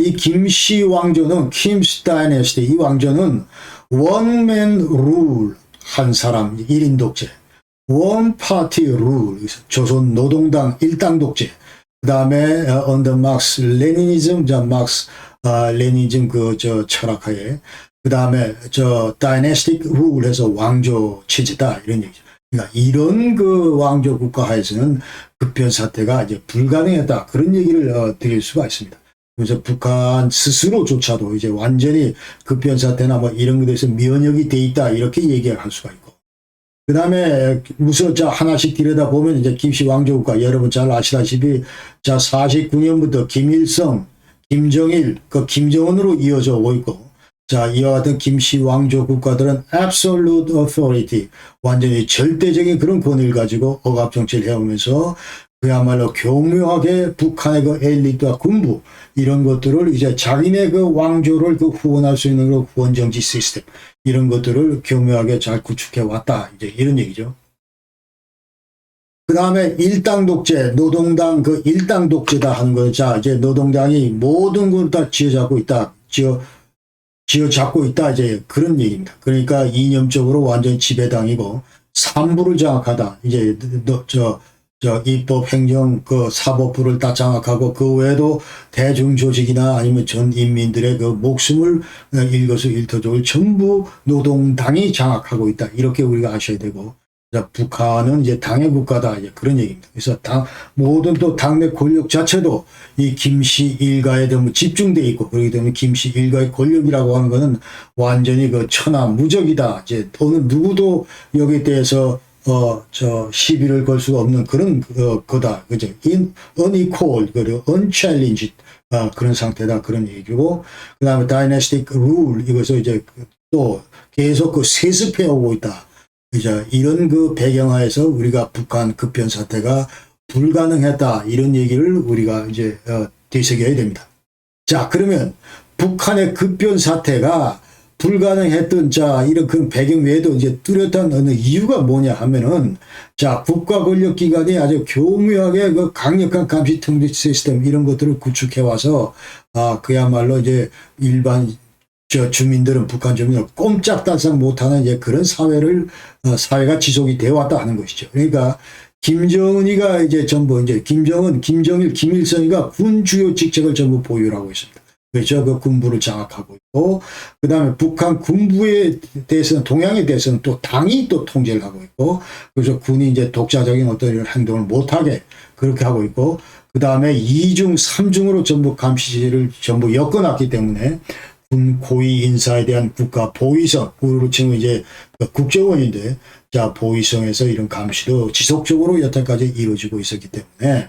이 김씨 왕조는 킴스 다이내스티 이 왕조는 원맨 룰 한 사람 1인 독재, 원 파티 룰 조선 노동당 일당 독재, 그 다음에 언더 막스 레니니즘 레니즘 철학하에 그 다음에 다이내스틱 룰에서 왕조 체제다 이런 얘기죠. 그러니까 이런 그 왕조 국가 하에서는 급변 사태가 이제 불가능했다 그런 얘기를 드릴 수가 있습니다. 그래서 북한 스스로조차도 이제 완전히 급변 사태나 뭐 이런 것에 대해서 면역이 돼 있다 이렇게 얘기할 수가 있고. 그 다음에 우선 하나씩 들여다보면 이제 김씨 왕조 국가 여러분 잘 아시다시피 49년부터 김일성, 김정일, 김정은으로 이어져 오고 있고. 이와 같은 김씨 왕조 국가들은 absolute authority, 완전히 절대적인 그런 권위를 가지고 억압 정치를 해오면서 그야말로 교묘하게 북한의 그 엘리트와 군부 이런 것들을 이제 자기네 그 왕조를 후원할 수 있는 그 후원 정치 시스템 이런 것들을 교묘하게 잘 구축해 왔다 이제 이런 얘기죠. 그 다음에 일당 독재, 노동당 그 일당 독재다 하는 거, 이제 노동당이 모든 걸 다 쥐어잡고 있다, 쥐어잡고 있다 이제 그런 얘기입니다. 그러니까 이념적으로 완전 지배당이고 산부를 장악하다. 이제 입법, 행정, 사법부를 다 장악하고 그 외에도 대중조직이나 아니면 전 인민들의 그 목숨을 일거수일투족을 전부 노동당이 장악하고 있다. 이렇게 우리가 아셔야 되고. 북한은 이제 당의 국가다 이제 그런 얘기입니다. 그래서 모든 또 당내 권력 자체도 이 김씨 일가에 너무 집중돼 있고 그렇기 때문에 김씨 일가의 권력이라고 하는 것은 완전히 그 천하무적이다. 이제 어느 누구도 여기에 대해서 시비를 걸 수가 없는 그런 거다. 그죠? unequal 그리고 unchallenged 그런 상태다 그런 얘기고 그 다음에 dynastic rule 이것을 이제 또 계속 세습해 오고 있다. 이제 이런 그 배경하에서 우리가 북한 급변 사태가 불가능했다 이런 얘기를 우리가 이제 되새겨야 됩니다. 자, 그러면 북한의 급변 사태가 불가능했던 자 이런 그 배경 외에도 이제 뚜렷한 어느 이유가 뭐냐 하면은 자 국가 권력 기관이 아주 교묘하게 그 강력한 감시 통제 시스템 이런 것들을 구축해 와서 그야말로 이제 일반 주민들은 북한 주민을 꼼짝달싹 못하는 이제 그런 사회가 지속이 되어 왔다 하는 것이죠. 그러니까 김정은이가 이제 전부 이제 김정은, 김정일, 김일성이가 군 주요 직책을 전부 보유하고 있습니다. 그렇죠. 그 군부를 장악하고 있고, 그 다음에 북한 군부에 대해서는, 동향에 대해서는 또 당이 또 통제를 하고 있고, 그래서 군이 이제 독자적인 어떤 이런 행동을 못하게 그렇게 하고 있고, 그 다음에 2중, 3중으로 전부 감시를 전부 엮어놨기 때문에 군 고위 인사에 대한 국가 보위성, 우리로 치면 이제 국정원인데, 자, 보위성에서 이런 감시도 지속적으로 여태까지 이루어지고 있었기 때문에,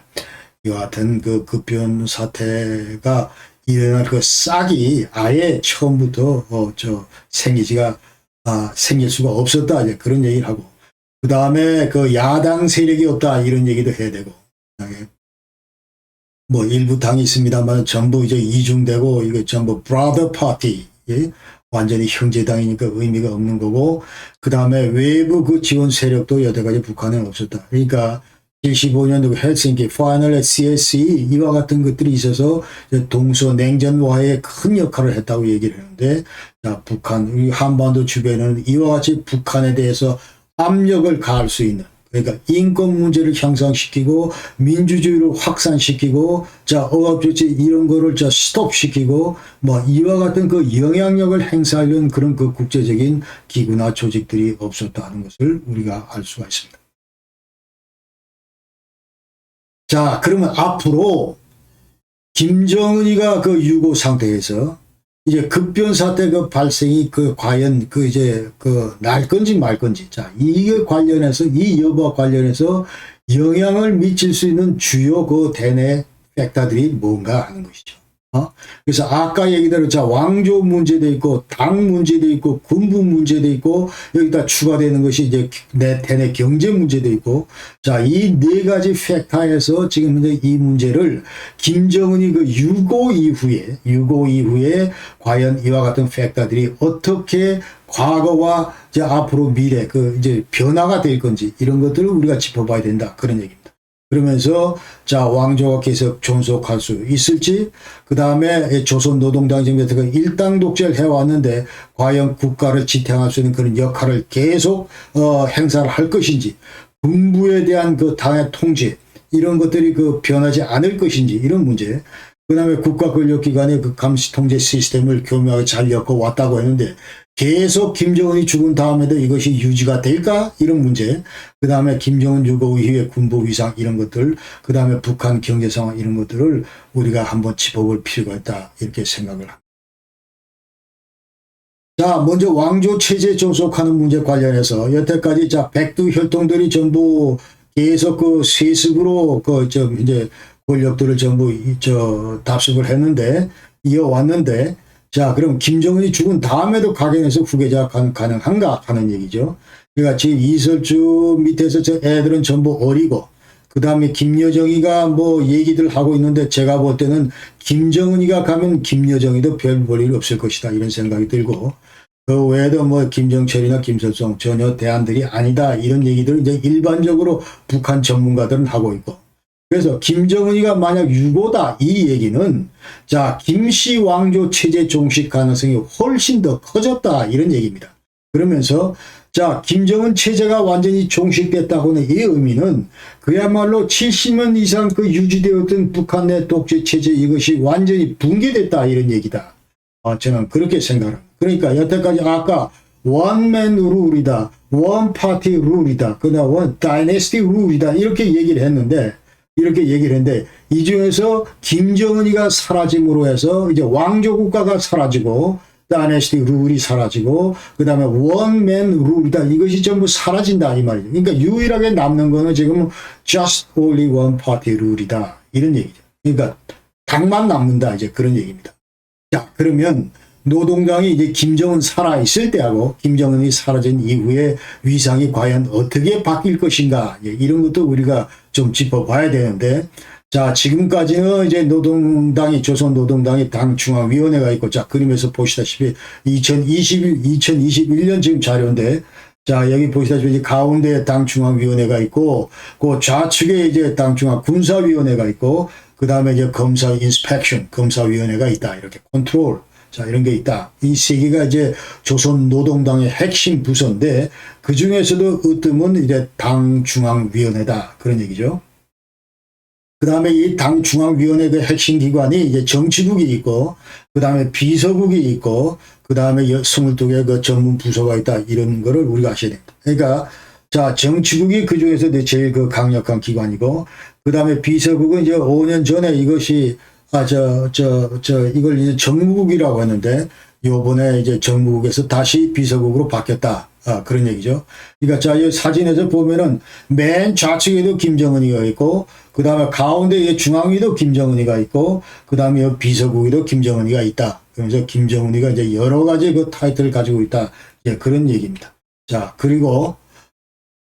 이와 같은 그 급변 사태가 일어날 그 싹이 아예 처음부터 생길 수가 없었다 이제 그런 얘기를 하고 그 다음에 그 야당 세력이 없다 이런 얘기도 해야 되고 뭐 일부 당이 있습니다만 전부 이제 이중되고 이거 전부 브라더 파티 완전히 형제당이니까 의미가 없는 거고 그 다음에 외부 그 지원 세력도 여태까지 북한에는 없었다. 그러니까 75년도 헬싱키 파이널의 CSE 이와 같은 것들이 있어서 동서냉전화에 큰 역할을 했다고 얘기를 하는데 자, 북한 한반도 주변에는 이와 같이 북한에 대해서 압력을 가할 수 있는 그러니까 인권 문제를 향상시키고 민주주의를 확산시키고 자 억압조치 이런 거를 자 스톱시키고 뭐 이와 같은 그 영향력을 행사하려는 그런 그 국제적인 기구나 조직들이 없었다는 것을 우리가 알 수가 있습니다. 자, 그러면 앞으로 김정은이가 그 유고 상태에서 이제 급변 사태 그 발생이 그 과연 그 이제 그 날 건지 말 건지 자, 이게 관련해서 이 여부와 관련해서 영향을 미칠 수 있는 주요 그 대내 팩터들이 뭔가 하는 것이죠. 그래서 아까 얘기대로 자 왕조 문제도 있고 당 문제도 있고 군부 문제도 있고 여기다 추가되는 것이 이제 대내 경제 문제도 있고 자 이 네 가지 팩터에서 지금 이제 이 문제를 김정은이 그 유고 이후에 과연 이와 같은 팩터들이 어떻게 과거와 이제 앞으로 미래 그 이제 변화가 될 건지 이런 것들을 우리가 짚어봐야 된다 그런 얘기입니다. 그러면서 자 왕조가 계속 존속할 수 있을지 그 다음에 조선노동당 정부에서 일당 독재를 해왔는데 과연 국가를 지탱할 수 있는 그런 역할을 계속 행사를 할 것인지 군부에 대한 그 당의 통제 이런 것들이 그 변하지 않을 것인지 이런 문제 그 다음에 국가 권력기관의 그 감시 통제 시스템을 교묘하게 잘 엮어왔다고 했는데 계속 김정은이 죽은 다음에도 이것이 유지가 될까? 이런 문제. 그 다음에 김정은 유고 이후에 군부 위상 이런 것들, 그 다음에 북한 경제 상황 이런 것들을 우리가 한번 짚어볼 필요가 있다. 이렇게 생각을 합니다. 자, 먼저 왕조 체제 존속하는 문제 관련해서 여태까지 자 백두 혈통들이 전부 계속 그 세습으로 이제 권력들을 전부 답습을 했는데 이어왔는데. 자, 그럼 김정은이 죽은 다음에도 각연해서 후계자가 가능한가 하는 얘기죠. 그러니까 지금 이설주 밑에서 저 애들은 전부 어리고 그 다음에 김여정이가 뭐 얘기들 하고 있는데 제가 볼 때는 김정은이가 가면 김여정이도 별 볼 일 없을 것이다 이런 생각이 들고 그 외에도 뭐 김정철이나 김설성 전혀 대안들이 아니다 이런 얘기들을 이제 일반적으로 북한 전문가들은 하고 있고 그래서 김정은이가 만약 유고다 이 얘기는 자 김씨 왕조 체제 종식 가능성이 훨씬 더 커졌다 이런 얘기입니다. 그러면서 자 김정은 체제가 완전히 종식됐다고는 이 의미는 그야말로 70년 이상 그 유지되었던 북한 내 독재 체제 이것이 완전히 붕괴됐다 이런 얘기다. 저는 그렇게 생각합니다. 그러니까 여태까지 아까 원맨 룰이다, 원파티 룰이다, 그다음 원 다이내스티 룰이다 이렇게 얘기를 했는데 이 중에서 김정은이가 사라짐으로 해서 이제 왕조 국가가 사라지고 다이내스티 룰이 사라지고 그 다음에 원맨 룰이다 이것이 전부 사라진다 이 말이죠. 그러니까 유일하게 남는 거는 지금 just only one party 룰이다 이런 얘기죠. 그러니까 당만 남는다 이제 그런 얘기입니다. 자 그러면 노동당이 이제 김정은 살아있을 때하고 김정은이 사라진 이후에 위상이 과연 어떻게 바뀔 것인가 이런 것도 우리가 좀 짚어봐야 되는데 자, 지금까지는 이제 노동당이, 조선노동당이 당중앙위원회가 있고, 자, 그림에서 보시다시피 2021년 지금 자료인데, 자, 여기 보시다시피 이제 가운데에 당중앙위원회가 있고, 그 좌측에 이제 당중앙 군사위원회가 있고, 그 다음에 이제 검사 인스펙션, 검사위원회가 있다. 이렇게 컨트롤. 자, 이런 게 있다. 이 세 개가 이제 조선노동당의 핵심 부서인데, 그 중에서도 으뜸은 이제 당중앙위원회다. 그런 얘기죠. 그 다음에 이 당중앙위원회 그 핵심 기관이 이제 정치국이 있고, 그 다음에 비서국이 있고, 그 다음에 22개 그 전문 부서가 있다. 이런 거를 우리가 아셔야 됩니다. 그러니까, 자, 정치국이 그 중에서 제일 그 강력한 기관이고, 그 다음에 비서국은 이제 5년 전에 이것이, 이걸 이제 정무국이라고 했는데, 요번에 이제 정무국에서 다시 비서국으로 바뀌었다. 그런 얘기죠. 그러니까 자, 이 사진에서 보면은 맨 좌측에도 김정은이가 있고, 그 다음에 가운데에 중앙위도 김정은이가 있고, 그 다음에 비서국에도 김정은이가 있다. 그러면서 김정은이가 이제 여러 가지 그 타이틀을 가지고 있다. 예, 그런 얘기입니다. 자, 그리고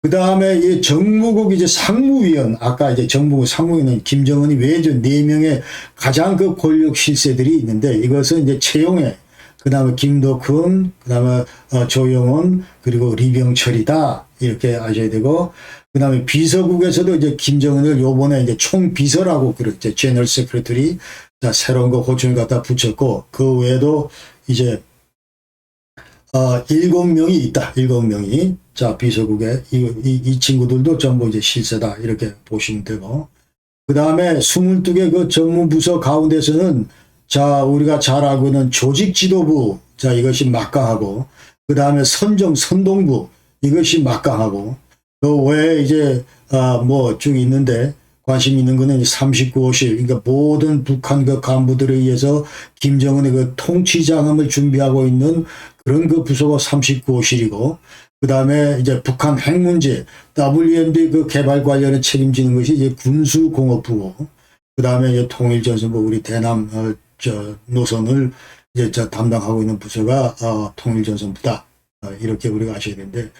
그 다음에 이 정무국 이제 상무위원, 아까 이제 정무국 상무위원은 김정은이 외에 네 명의 가장 그 권력 실세들이 있는데, 이것은 이제 채용해. 그 다음에 김덕훈, 그 다음에 조영원, 그리고 리병철이다. 이렇게 아셔야 되고, 그 다음에 비서국에서도 이제 김정은을 요번에 이제 총비서라고 그랬죠. 제너럴 세크레터리. 자, 새로운 거 호칭을 갖다 붙였고, 그 외에도 이제, 7명이 있다. 7명이. 자, 비서국에. 이 친구들도 전부 이제 실세다. 이렇게 보시면 되고. 그 다음에 22개 그 전문부서 가운데서는 자, 우리가 잘 알고 있는 조직지도부, 자, 이것이 막강하고, 그 다음에 선동부, 이것이 막강하고, 그 외에 이제, 쭉 있는데, 관심 있는 거는 39호실, 그러니까 모든 북한 그 간부들에 의해서 김정은의 그 통치장엄을 준비하고 있는 그런 그 부서가 39호실이고, 그 다음에 이제 북한 핵 문제, WMD 그 개발 관련에 책임지는 것이 이제 군수공업부고, 그 다음에 이제 통일전선부, 우리 대남, 노선을 이제 담당하고 있는 부서가 통일전선부다. 이렇게 우리가 아셔야 되는데,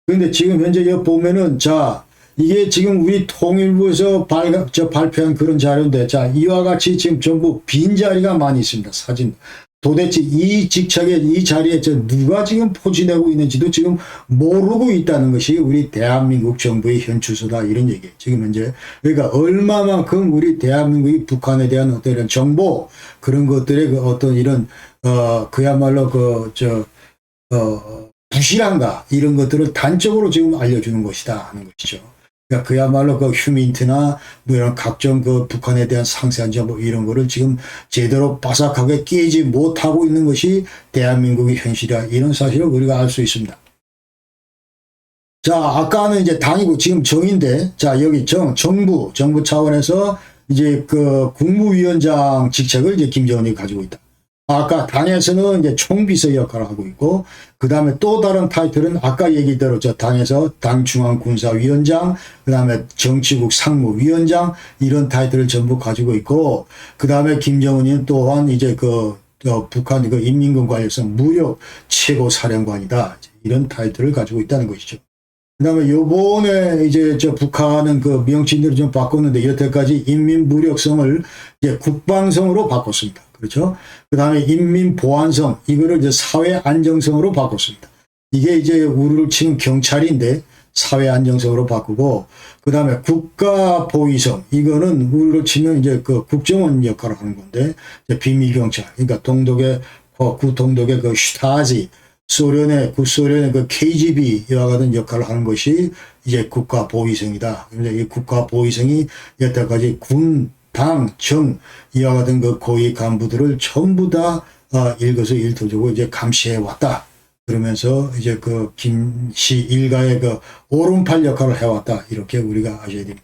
그런데 지금 현재 여기 보면은 자, 이게 지금 우리 통일부에서 발표한 그런 자료인데, 자, 이와 같이 지금 전부 빈자리가 많이 있습니다. 사진. 도대체 이 직책에, 이 자리에 누가 지금 포진하고 있는지도 지금 모르고 있다는 것이 우리 대한민국 정부의 현 추세다. 이런 얘기예요. 지금 현재. 그러니까 얼마만큼 우리 대한민국이 북한에 대한 어떤 이런 정보, 그런 것들의 그 어떤 이런, 그야말로 부실한가, 이런 것들을 단적으로 지금 알려주는 것이다 하는 것이죠. 그러니까 그야말로 그 휴민트나 뭐 이런 각종 그 북한에 대한 상세한 정보 이런 거를 지금 제대로 바삭하게 깨지 못하고 있는 것이 대한민국의 현실이다. 이런 사실을 우리가 알 수 있습니다. 자, 아까는 이제 당이고 지금 정인데, 자, 여기 정부 차원에서 이제 그 국무위원장 직책을 이제 김정은이 가지고 있다. 아까 당에서는 이제 총비서 역할을 하고 있고, 그 다음에 또 다른 타이틀은 아까 얘기대로 저 당에서 당중앙군사위원장, 그 다음에 정치국 상무위원장, 이런 타이틀을 전부 가지고 있고, 그 다음에 김정은이 또한 이제 북한 그 인민군 관련성 무력 최고사령관이다. 이런 타이틀을 가지고 있다는 것이죠. 그 다음에 요번에 이제 북한은 그 명칭들을 좀 바꿨는데, 여태까지 인민무력성을 이제 국방성으로 바꿨습니다. 그렇죠? 그 다음에 인민보안성, 이거를 이제 사회안정성으로 바꿨습니다. 이게 이제 우리를 치는 경찰인데 사회안정성으로 바꾸고, 그 다음에 국가보위성, 이거는 우리를 치면 이제 그 국정원 역할을 하는 건데, 비밀경찰, 그러니까 구동독의 그 슈타지, 구소련의 그 KGB 이와 같은 역할을 하는 것이 이제 국가보위성이다. 그런데 이 국가보위성이 여태까지 당, 정, 이와 같은 그 고위 간부들을 전부 다 일거수일투족으로 이제 감시해 왔다. 그러면서 이제 그 김씨 일가의 그 오른팔 역할을 해왔다. 이렇게 우리가 아셔야 됩니다.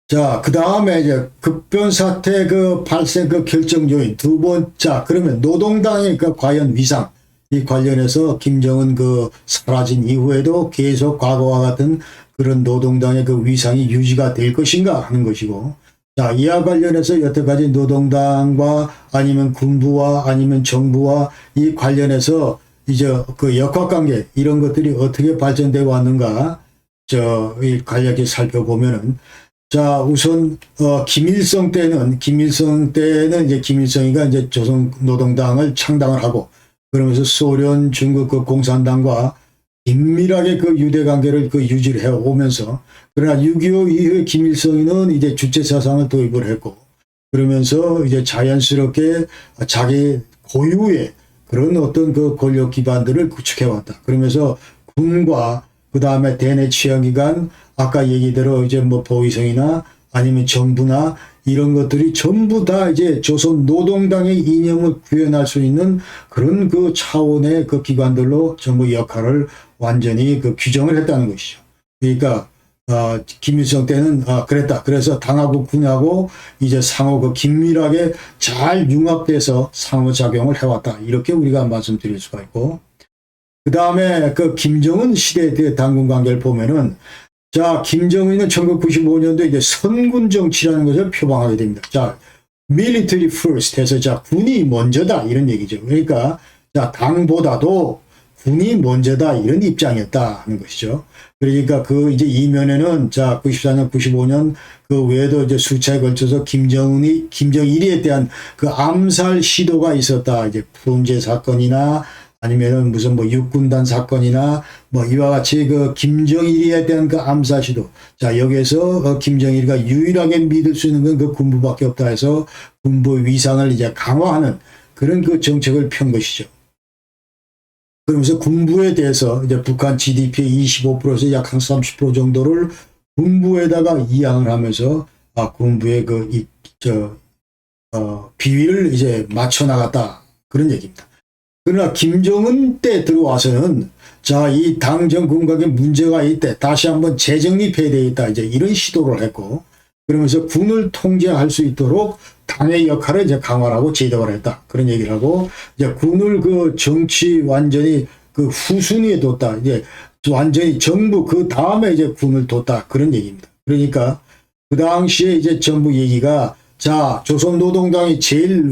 자, 그 다음에 이제 급변사태 그 발생 그 결정 요인 두 번째, 그러면 노동당의 그 과연 위상, 이 관련해서 김정은 그 사라진 이후에도 계속 과거와 같은 그런 노동당의 그 위상이 유지가 될 것인가 하는 것이고, 자, 이와 관련해서 여태까지 노동당과 아니면 군부와 아니면 정부와 이 관련해서 이제 그 역학관계 이런 것들이 어떻게 발전되어 왔는가 이 간략히 살펴보면은 자 우선 김일성 때는 이제 김일성이가 이제 조선노동당을 창당을 하고 그러면서 소련, 중국 그 공산당과 긴밀하게 그 유대 관계를 그 유지를 해 오면서 그러나 6.25 이후에 김일성은 이제 주체 사상을 도입을 했고 그러면서 이제 자연스럽게 자기 고유의 그런 어떤 그 권력 기반들을 구축해 왔다. 그러면서 군과 그 다음에 대내 취향기관 아까 얘기대로 이제 뭐 보위성이나 아니면 정부나 이런 것들이 전부 다 이제 조선 노동당의 이념을 구현할 수 있는 그런 그 차원의 그 기관들로 전부 역할을 완전히 그 규정을 했다는 것이죠. 그러니까 김일성 때는 그랬다. 그래서 당하고 군하고 이제 상호 그 긴밀하게 잘 융합돼서 상호작용을 해왔다. 이렇게 우리가 말씀드릴 수가 있고 그 다음에 그 김정은 시대에 대해 당군 관계를 보면은 자 김정은은 1995년도에 이제 선군 정치라는 것을 표방하게 됩니다. 자 military first 해서 자 군이 먼저다 이런 얘기죠. 그러니까 자 당보다도 군이 먼저다 이런 입장이었다 하는 것이죠. 그러니까 그 이제 이면에는 자 94년, 95년 그 외에도 이제 수차에 걸쳐서 김정일에 대한 그 암살 시도가 있었다. 이제 푸른제 사건이나 아니면은 무슨 뭐 육군단 사건이나 뭐 이와 같이 그 김정일에 대한 그 암살 시도. 자 여기에서 김정일이가 유일하게 믿을 수 있는 건 그 군부밖에 없다 해서 군부 위상을 이제 강화하는 그런 그 정책을 편 것이죠. 그러면서 군부에 대해서 이제 북한 GDP의 25%에서 약 한 30% 정도를 군부에다가 이양을 하면서 군부의 그 비위를 이제 맞춰 나갔다 그런 얘기입니다. 그러나 김정은 때 들어와서는 자 이 당 정군각에 문제가 있대 다시 한번 재정립해야 되겠다 이제 이런 시도를 했고 그러면서 군을 통제할 수 있도록 당의 역할을 이제 강화하고 제도화를 했다. 그런 얘기를 하고, 이제 군을 그 정치 완전히 그 후순위에 뒀다. 이제 완전히 정부 그 다음에 이제 군을 뒀다. 그런 얘기입니다. 그러니까 그 당시에 이제 정부 얘기가 자, 조선노동당이 제일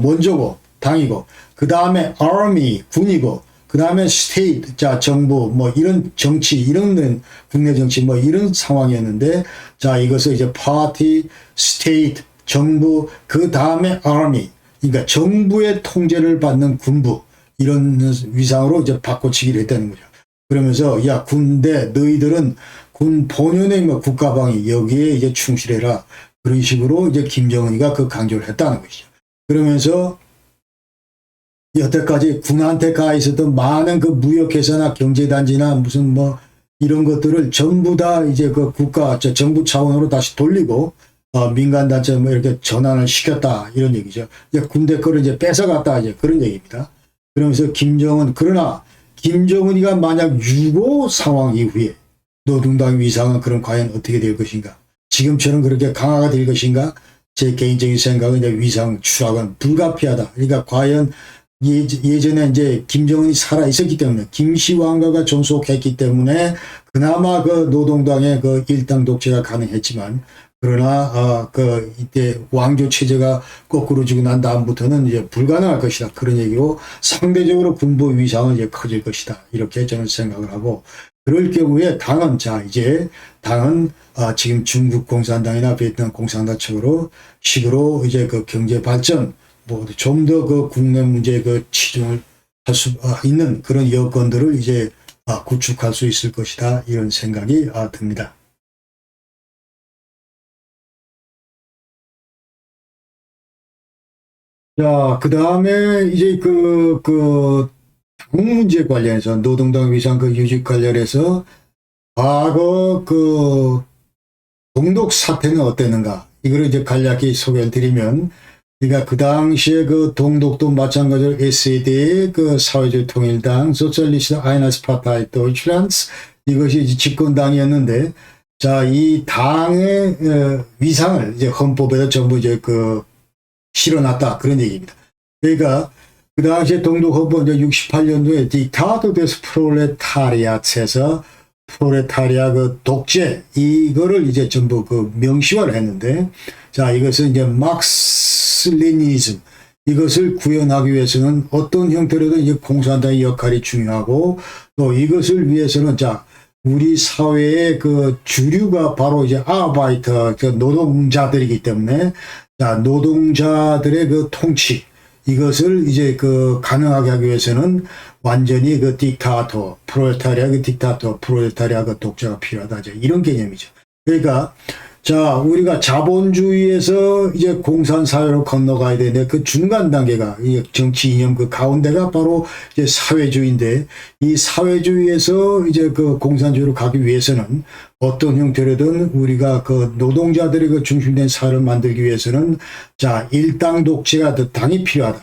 먼저고, 당이고, 그 다음에 army, 군이고, 그 다음에 state, 자, 정부, 뭐, 이런 정치, 이런 국내 정치, 뭐, 이런 상황이었는데, 자, 이것을 이제 party, state, 정부, 그 다음에 army, 그러니까 정부의 통제를 받는 군부, 이런 위상으로 이제 바꿔치기를 했다는 거죠. 그러면서, 야, 군대, 너희들은 군 본연의 뭐 국가방위, 여기에 이제 충실해라. 그런 식으로 이제 김정은이가 그 강조를 했다는 것이죠. 그러면서, 여태까지 군한테 가 있었던 많은 그 무역회사나 경제단지나 무슨 뭐 이런 것들을 전부 다 이제 그 국가, 정부 차원으로 다시 돌리고, 민간단체 뭐 이렇게 전환을 시켰다. 이런 얘기죠. 이제 군대 거를 이제 뺏어갔다. 이제 그런 얘기입니다. 그러면서 그러나 김정은이가 만약 6.25 상황 이후에 노동당 위상은 그럼 과연 어떻게 될 것인가? 지금처럼 그렇게 강화가 될 것인가? 제 개인적인 생각은 이제 위상 추락은 불가피하다. 그러니까 과연 예전에 이제 김정은이 살아 있었기 때문에 김씨 왕가가 존속했기 때문에 그나마 그 노동당의 그 일당 독재가 가능했지만 그러나 그 이때 왕조 체제가 거꾸로 지고 난 다음부터는 이제 불가능할 것이다. 그런 얘기로 상대적으로 군부 위상은 이제 커질 것이다. 이렇게 저는 생각을 하고 그럴 경우에 당은 지금 중국 공산당이나 베트남 공산당 식으로 이제 그 경제 발전 뭐 좀 더 그 국내 문제에 그 치중을 할 수 있는 그런 여건들을 이제 구축할 수 있을 것이다. 이런 생각이 듭니다. 자, 그 다음에 이제 당 문제 관련해서 노동당 위상 그 유지 관련해서 과거 그 동독 사태는 어땠는가? 이거를 이제 간략히 소개를 드리면 그러니까 그 당시에 그 동독도 마찬가지로 SED 그 사회주의 통일당 소셜리스트 아인하스파르타이 도이чл란드 이것이 이제 집권당이었는데 자, 이 당의 위상을 이제 헌법에다 전부 이제 실어놨다 그런 얘기입니다. 그러니까 그 당시에 동독 헌법 이제 68년도에 디크타도 데스 프롤레타리아트에서 프롤레타리아 그 독재 이거를 이제 전부 그 명시화를 했는데 자 이것은 이제 막스 레니즘 이것을 구현하기 위해서는 어떤 형태로든 이제 공산당의 역할이 중요하고 또 이것을 위해서는 자 우리 사회의 그 주류가 바로 이제 아바이터 그 노동자들이기 때문에 자 노동자들의 그 통치 이것을 이제 그 가능하게 하기 위해서는 완전히 그 딕타토 프롤레타리아 그 딕타토 프롤레타리아 그 독자가 필요하다 이제 이런 개념이죠. 그러니까 자, 우리가 자본주의에서 이제 공산사회로 건너가야 되는데 그 중간 단계가 이 정치 이념 그 가운데가 바로 이제 사회주의인데 이 사회주의에서 이제 그 공산주의로 가기 위해서는 어떤 형태로든 우리가 그 노동자들의 그 중심된 사회를 만들기 위해서는 자, 일당 독재가 더 당이 필요하다.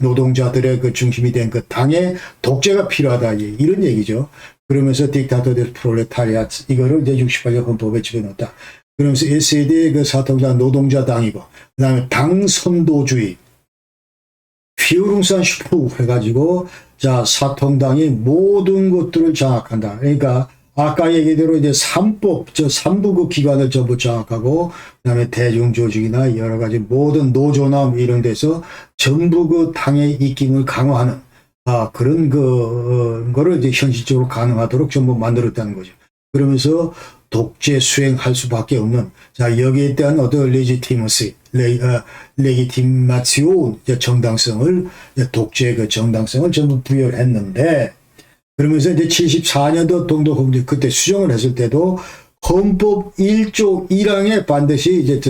노동자들의 그 중심이 된 그 당의 독재가 필요하다. 이런 얘기죠. 그러면서 딕타토 데 프롤레타리아트 이거를 이제 68년 헌법에 집어넣었다. 그러면서 SED의 그 사통당 노동자당이고, 그 다음에 당선도주의, 피우룽산 슈프 해가지고, 자, 사통당이 모든 것들을 장악한다. 그러니까, 아까 얘기대로 이제 삼법, 삼부 그 기관을 전부 장악하고, 그 다음에 대중조직이나 여러 가지 모든 노조나 이런 데서 전부 그 당의 입김을 강화하는, 그런 거를 이제 현실적으로 가능하도록 전부 만들었다는 거죠. 그러면서, 독재 수행할 수밖에 없는 자 여기에 대한 어떤 레지티머시 레기티마치온 정당성을 독재의 그 정당성을 전부 부여를 했는데 그러면서 이제 74년도 동독헌법 그때 수정을 했을 때도 헌법 1조 1항에 반드시 이제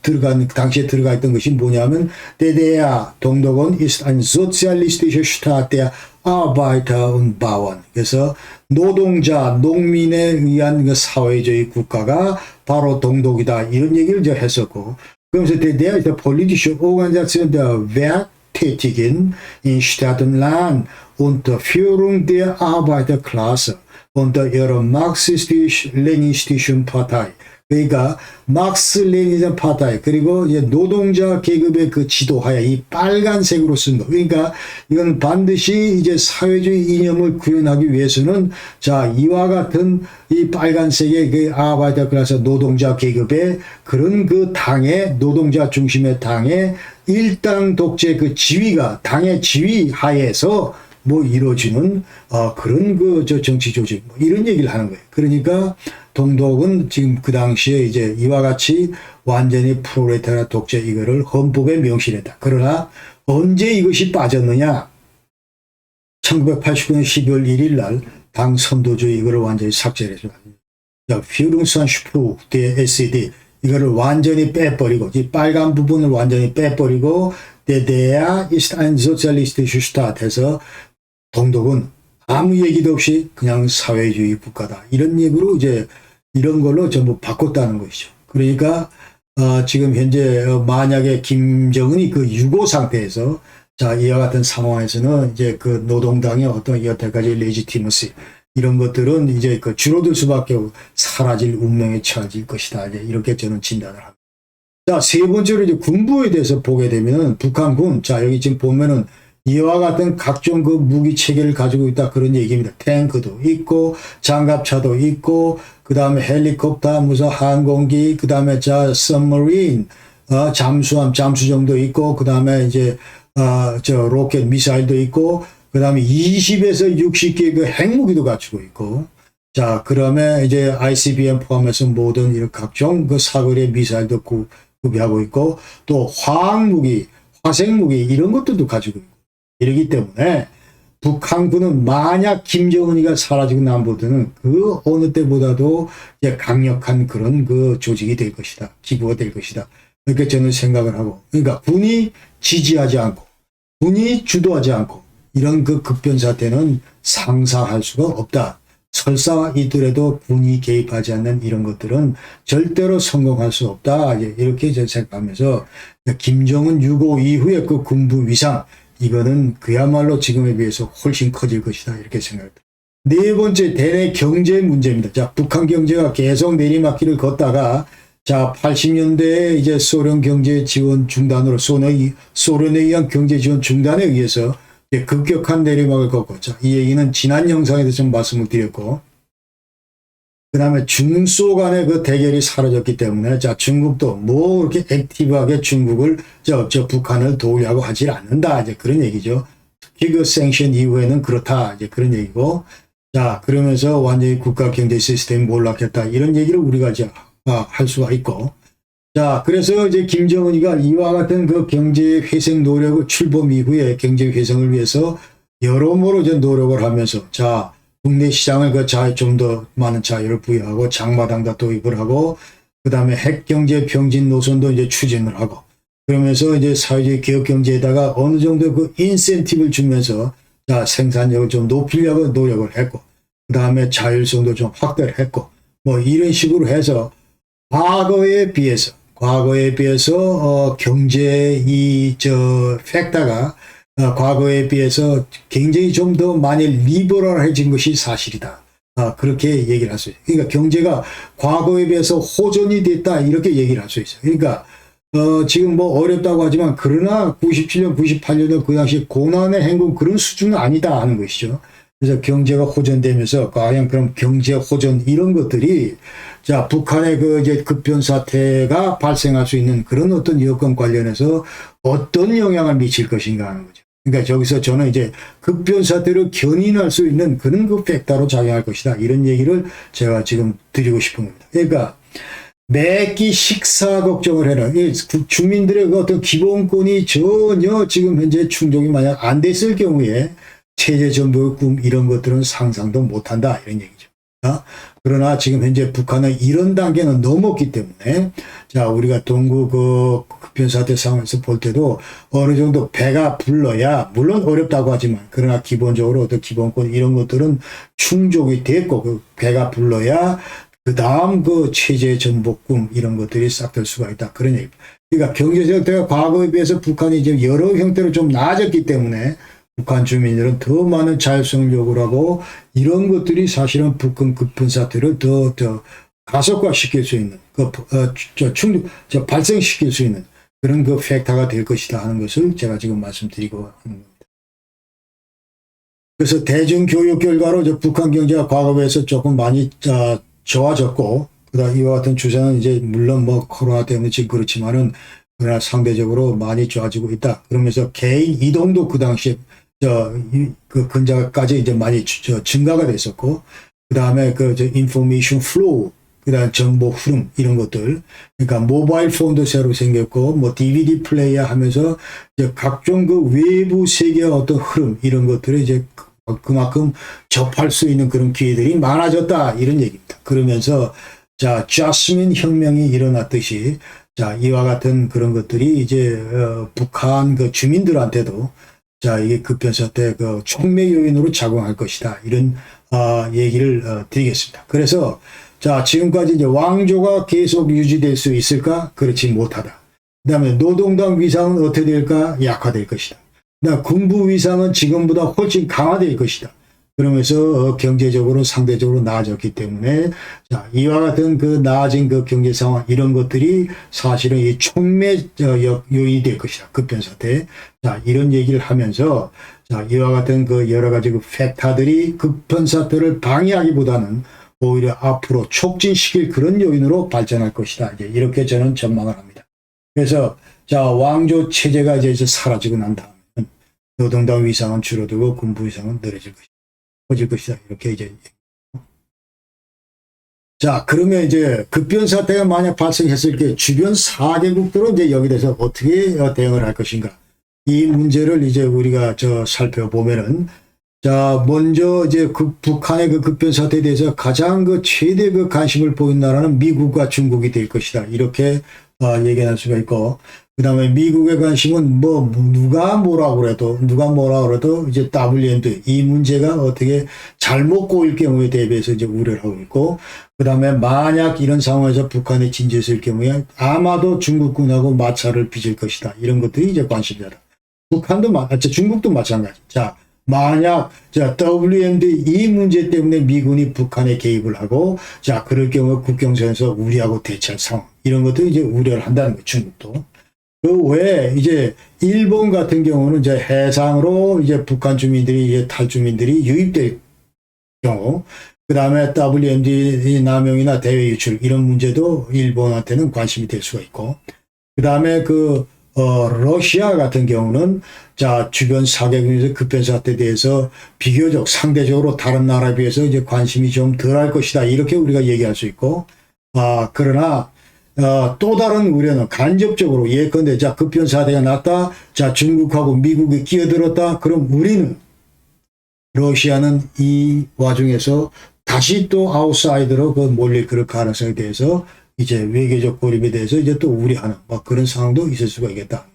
들어간 당시에 들어가 있던 것이 뭐냐면 DDR 동독은 ist ein sozialistischer Staat der Arbeiter und Bauern. 그래서 노동자, 농민에 의한 그 사회주의 국가가 바로 동독이다. 이런 얘기를 이제 했었고. 그러면서 der ist der politische Organisation der Werktätigen in Stadt und Land unter Führung der Arbeiterklasse unter ihrer marxistisch-leninistischen Partei. 그러니까 막스 레니즘 파타이 그리고 이제 노동자 계급의 그 지도하에 이 빨간색으로 쓴 거. 그러니까 이건 반드시 이제 사회주의 이념을 구현하기 위해서는 자 이와 같은 이 빨간색의 그 아바이터 클래스 노동자 계급의 그런 그 당의 노동자 중심의 당의 일당 독재 그 지위가 당의 지위 하에서 뭐 이루어지는 그런 그 정치 조직 뭐 이런 얘기를 하는 거예요. 그러니까 동독은 지금 그 당시에 이제 이와 같이 완전히 프롤레타리아 독재 이거를 헌법에 명시했다. 그러나 언제 이것이 빠졌느냐? 1989년 12월 1일 날 당 선도주의 이거를 완전히 삭제를 해서 führungssan Spruch der SED 이거를 완전히 빼버리고 이 빨간 부분을 완전히 빼버리고 der ist ein sozialistischer Staat 해서 동독은 아무 얘기도 없이 그냥 사회주의 국가다. 이런 얘기로 이제 이런 걸로 전부 바꿨다는 것이죠. 그러니까 지금 현재 만약에 김정은이 그 유고 상태에서 자 이와 같은 상황에서는 이제 그 노동당의 어떤 여태까지 레지티머시 이런 것들은 이제 그 줄어들 수밖에 없고 사라질 운명에 처해질 것이다. 이제 이렇게 저는 진단을 합니다. 자, 세 번째로 이제 군부에 대해서 보게 되면 북한군 자 여기 지금 보면은 이와 같은 각종 그 무기 체계를 가지고 있다 그런 얘기입니다. 탱크도 있고 장갑차도 있고 그 다음에 헬리콥터 무슨 항공기 그 다음에 자 submarine 잠수함 잠수정도 있고 그 다음에 이제 저 로켓 미사일도 있고 그 다음에 20에서 60개 그 핵무기도 갖추고 있고 자 그다음에 이제 ICBM 포함해서 모든 이런 각종 그 사거리의 미사일도 구비하고 있고 또 화학무기 화생무기 이런 것들도 가지고 있고 이러기 때문에 북한군은 만약 김정은이가 사라지고 남보다는 그 어느 때보다도 이제 강력한 그런 그 조직이 될 것이다. 기구가 될 것이다. 이렇게 저는 생각을 하고 그러니까 군이 지지하지 않고 군이 주도하지 않고 이런 그 급변 사태는 상상할 수가 없다. 설사 있더라도 군이 개입하지 않는 이런 것들은 절대로 성공할 수 없다. 이렇게 제가 생각하면서 김정은 6.5 이후에 그 군부 위상 이거는 그야말로 지금에 비해서 훨씬 커질 것이다. 이렇게 생각합니다. 네 번째 대내 경제 문제입니다. 자, 북한 경제가 계속 내리막길을 걷다가 자, 80년대에 이제 소련 경제 지원 중단으로 소련에 의한 경제 지원 중단에 의해서 급격한 내리막을 걷고 자, 이 얘기는 지난 영상에서 좀 말씀을 드렸고 그다음에 중소 간의 그 대결이 사라졌기 때문에 자 중국도 뭐 그렇게 액티브하게 중국을 저 북한을 도우려고 하질 않는다 이제 그런 얘기죠. 특히 그 생션 이후에는 그렇다 이제 그런 얘기고 자 그러면서 완전히 국가 경제 시스템이 몰락했다 이런 얘기를 우리가 이제 할 수가 있고 자 그래서 이제 김정은이가 이와 같은 그 경제 회생 노력을 출범 이후에 경제 회생을 위해서 여러모로 이제 노력을 하면서 자 국내 시장을 좀 더 많은 자유를 부여하고 장마당도 도입을 하고 그다음에 핵경제 병진 노선도 이제 추진을 하고 그러면서 이제 사회주의 개혁 경제에다가 어느 정도 그 인센티브를 주면서 자 생산력을 좀 높이려고 노력을 했고 그다음에 자율성도 좀 확대를 했고 뭐 이런 식으로 해서 과거에 비해서 경제 팩터가 과거에 비해서 굉장히 좀 더 많이 리버럴해진 것이 사실이다. 그렇게 얘기를 할 수 있어요. 그러니까 경제가 과거에 비해서 호전이 됐다 이렇게 얘기를 할 수 있어요. 그러니까 지금 뭐 어렵다고 하지만 그러나 97년, 98년은 그 당시 고난의 행군 그런 수준은 아니다 하는 것이죠. 그래서 경제가 호전되면서 과연 그럼 경제 호전 이런 것들이 자 북한의 그 이제 급변 사태가 발생할 수 있는 그런 어떤 여건 관련해서 어떤 영향을 미칠 것인가 하는 거죠. 그러니까 저기서 저는 이제 급변 사태를 견인할 수 있는 그런 그 팩터로 작용할 것이다. 이런 얘기를 제가 지금 드리고 싶은 겁니다. 그러니까 매끼 식사 걱정을 해라. 주민들의 그 어떤 기본권이 전혀 지금 현재 충족이 만약 안 됐을 경우에 체제 전복의 꿈 이런 것들은 상상도 못한다. 이런 얘기죠. 그러나 지금 현재 북한은 이런 단계는 넘었기 때문에 자 우리가 동구 그 급변 사태 상황에서 볼 때도 어느 정도 배가 불러야 물론 어렵다고 하지만 그러나 기본적으로 어떤 기본권 이런 것들은 충족이 됐고 그 배가 불러야 그 다음 그 체제 전복금 이런 것들이 싹 될 수가 있다 그런 얘기입니다. 그러니까 경제적 형태가 과거에 비해서 북한이 이제 여러 형태로 좀 나아졌기 때문에 북한 주민들은 더 많은 자율성을 요구를 하고 이런 것들이 사실은 북한 급변 사태를 더 가속화시킬 수 있는 발생시킬 수 있는 그런 그 팩터가 될 것이다 하는 것을 제가 지금 말씀드리고 하는 겁니다. 그래서 대중교육 결과로 북한 경제가 과거에 비해서 조금 많이 좋아졌고 그다음 이와 같은 추세는 이제 물론 뭐 코로나 때문에 지금 그렇지만은 그러나 상대적으로 많이 좋아지고 있다. 그러면서 개인 이동도 그 당시에 그 근자까지 이제 많이 증가가 됐었고, 그 다음에 인포메이션 플로우, 그 다음 정보 흐름, 이런 것들. 그러니까 모바일 폰도 새로 생겼고, 뭐 DVD 플레이어 하면서 이제 각종 그 외부 세계의 어떤 흐름, 이런 것들을 이제 그만큼 접할 수 있는 그런 기회들이 많아졌다. 이런 얘기입니다. 그러면서, 자, 자스민 혁명이 일어났듯이, 자, 이와 같은 그런 것들이 이제, 북한 그 주민들한테도 자, 이게 급변사태 그 촉매 요인으로 작용할 것이다. 이런 얘기를 드리겠습니다. 그래서 자, 지금까지 이제 왕조가 계속 유지될 수 있을까? 그렇지 못하다. 그다음에 노동당 위상은 어떻게 될까? 약화될 것이다. 그다음 군부 위상은 지금보다 훨씬 강화될 것이다. 그러면서 경제적으로 상대적으로 나아졌기 때문에 자, 이와 같은 그 나아진 그 경제 상황 이런 것들이 사실은 이 촉매 요인이 될 것이다. 급변 사태. 자, 이런 얘기를 하면서 자, 이와 같은 그 여러 가지 그 팩터들이 급변 사태를 방해하기보다는 오히려 앞으로 촉진시킬 그런 요인으로 발전할 것이다. 이제 이렇게 저는 전망을 합니다. 그래서 자, 왕조 체제가 이제 사라지고 난 다음에 노동당 위상은 줄어들고 군부 위상은 늘어질 것이다. 커질 것이다. 이렇게 이제. 자, 그러면 이제 급변 사태가 만약 발생했을 때 주변 4개국들은 이제 여기 대해서 어떻게 대응을 할 것인가. 이 문제를 이제 우리가 살펴보면은 자, 먼저 이제 북한의 그 급변 사태에 대해서 가장 그 최대 그 관심을 보인 나라는 미국과 중국이 될 것이다. 이렇게 얘기할 수가 있고, 그 다음에 미국의 관심은 뭐 누가 뭐라 그래도 이제 WMD 이 문제가 어떻게 잘못 꼬일 경우에 대비해서 이제 우려를 하고 있고, 그 다음에 만약 이런 상황에서 북한이 진지했을 경우에 아마도 중국군하고 마찰을 빚을 것이다. 이런 것들이 이제 관심이다. 중국도 마찬가지. 자, 만약 WMD 이 문제 때문에 미군이 북한에 개입을 하고 자 그럴 경우 국경선에서 우리하고 대치할 상황 이런 것도 이제 우려를 한다는 거예요. 중국도. 그 외에 이제 일본 같은 경우는 이제 해상으로 이제 북한 주민들이 이제 탈주민들이 유입될 경우 그 다음에 WMD 남용이나 대외 유출 이런 문제도 일본한테는 관심이 될 수가 있고, 그 다음에 러시아 같은 경우는 자 주변 사개국에서 급변 사태에 대해서 비교적 상대적으로 다른 나라에 비해서 이제 관심이 좀 덜할 것이다 이렇게 우리가 얘기할 수 있고, 그러나 또 다른 우려는 간접적으로 예컨대 자 급변 사태가 났다, 자 중국하고 미국이 끼어들었다, 그럼 우리는 러시아는 이 와중에서 다시 또 아웃사이더로 몰릴 그럴 가능성에 대해서 이제 외교적 고립에 대해서 이제 또 우려하는 그런 상황도 있을 수가 있겠다.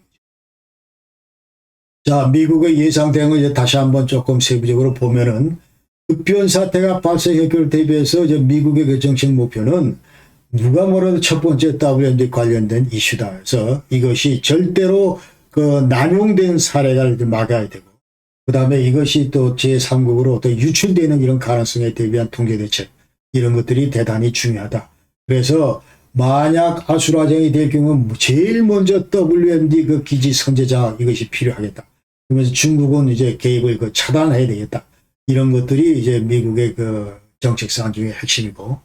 자, 미국의 예상 대응을 이제 다시 한번 조금 세부적으로 보면은 급변 사태가 발생했기를 대비해서 이제 미국의 그 정책 목표는 누가 뭐라도 첫 번째 WMD 관련된 이슈다. 그래서 이것이 절대로 남용된 사례가 막아야 되고, 그 다음에 이것이 또 제3국으로 또 유출되는 이런 가능성에 대비한 통제 대책 이런 것들이 대단히 중요하다. 그래서 만약 아수라장이 될 경우 제일 먼저 WMD 기지 선제 장악 이것이 필요하겠다. 그러면서 중국은 이제 개입을 차단해야 되겠다. 이런 것들이 이제 미국의 정책 사안 중에 핵심이고,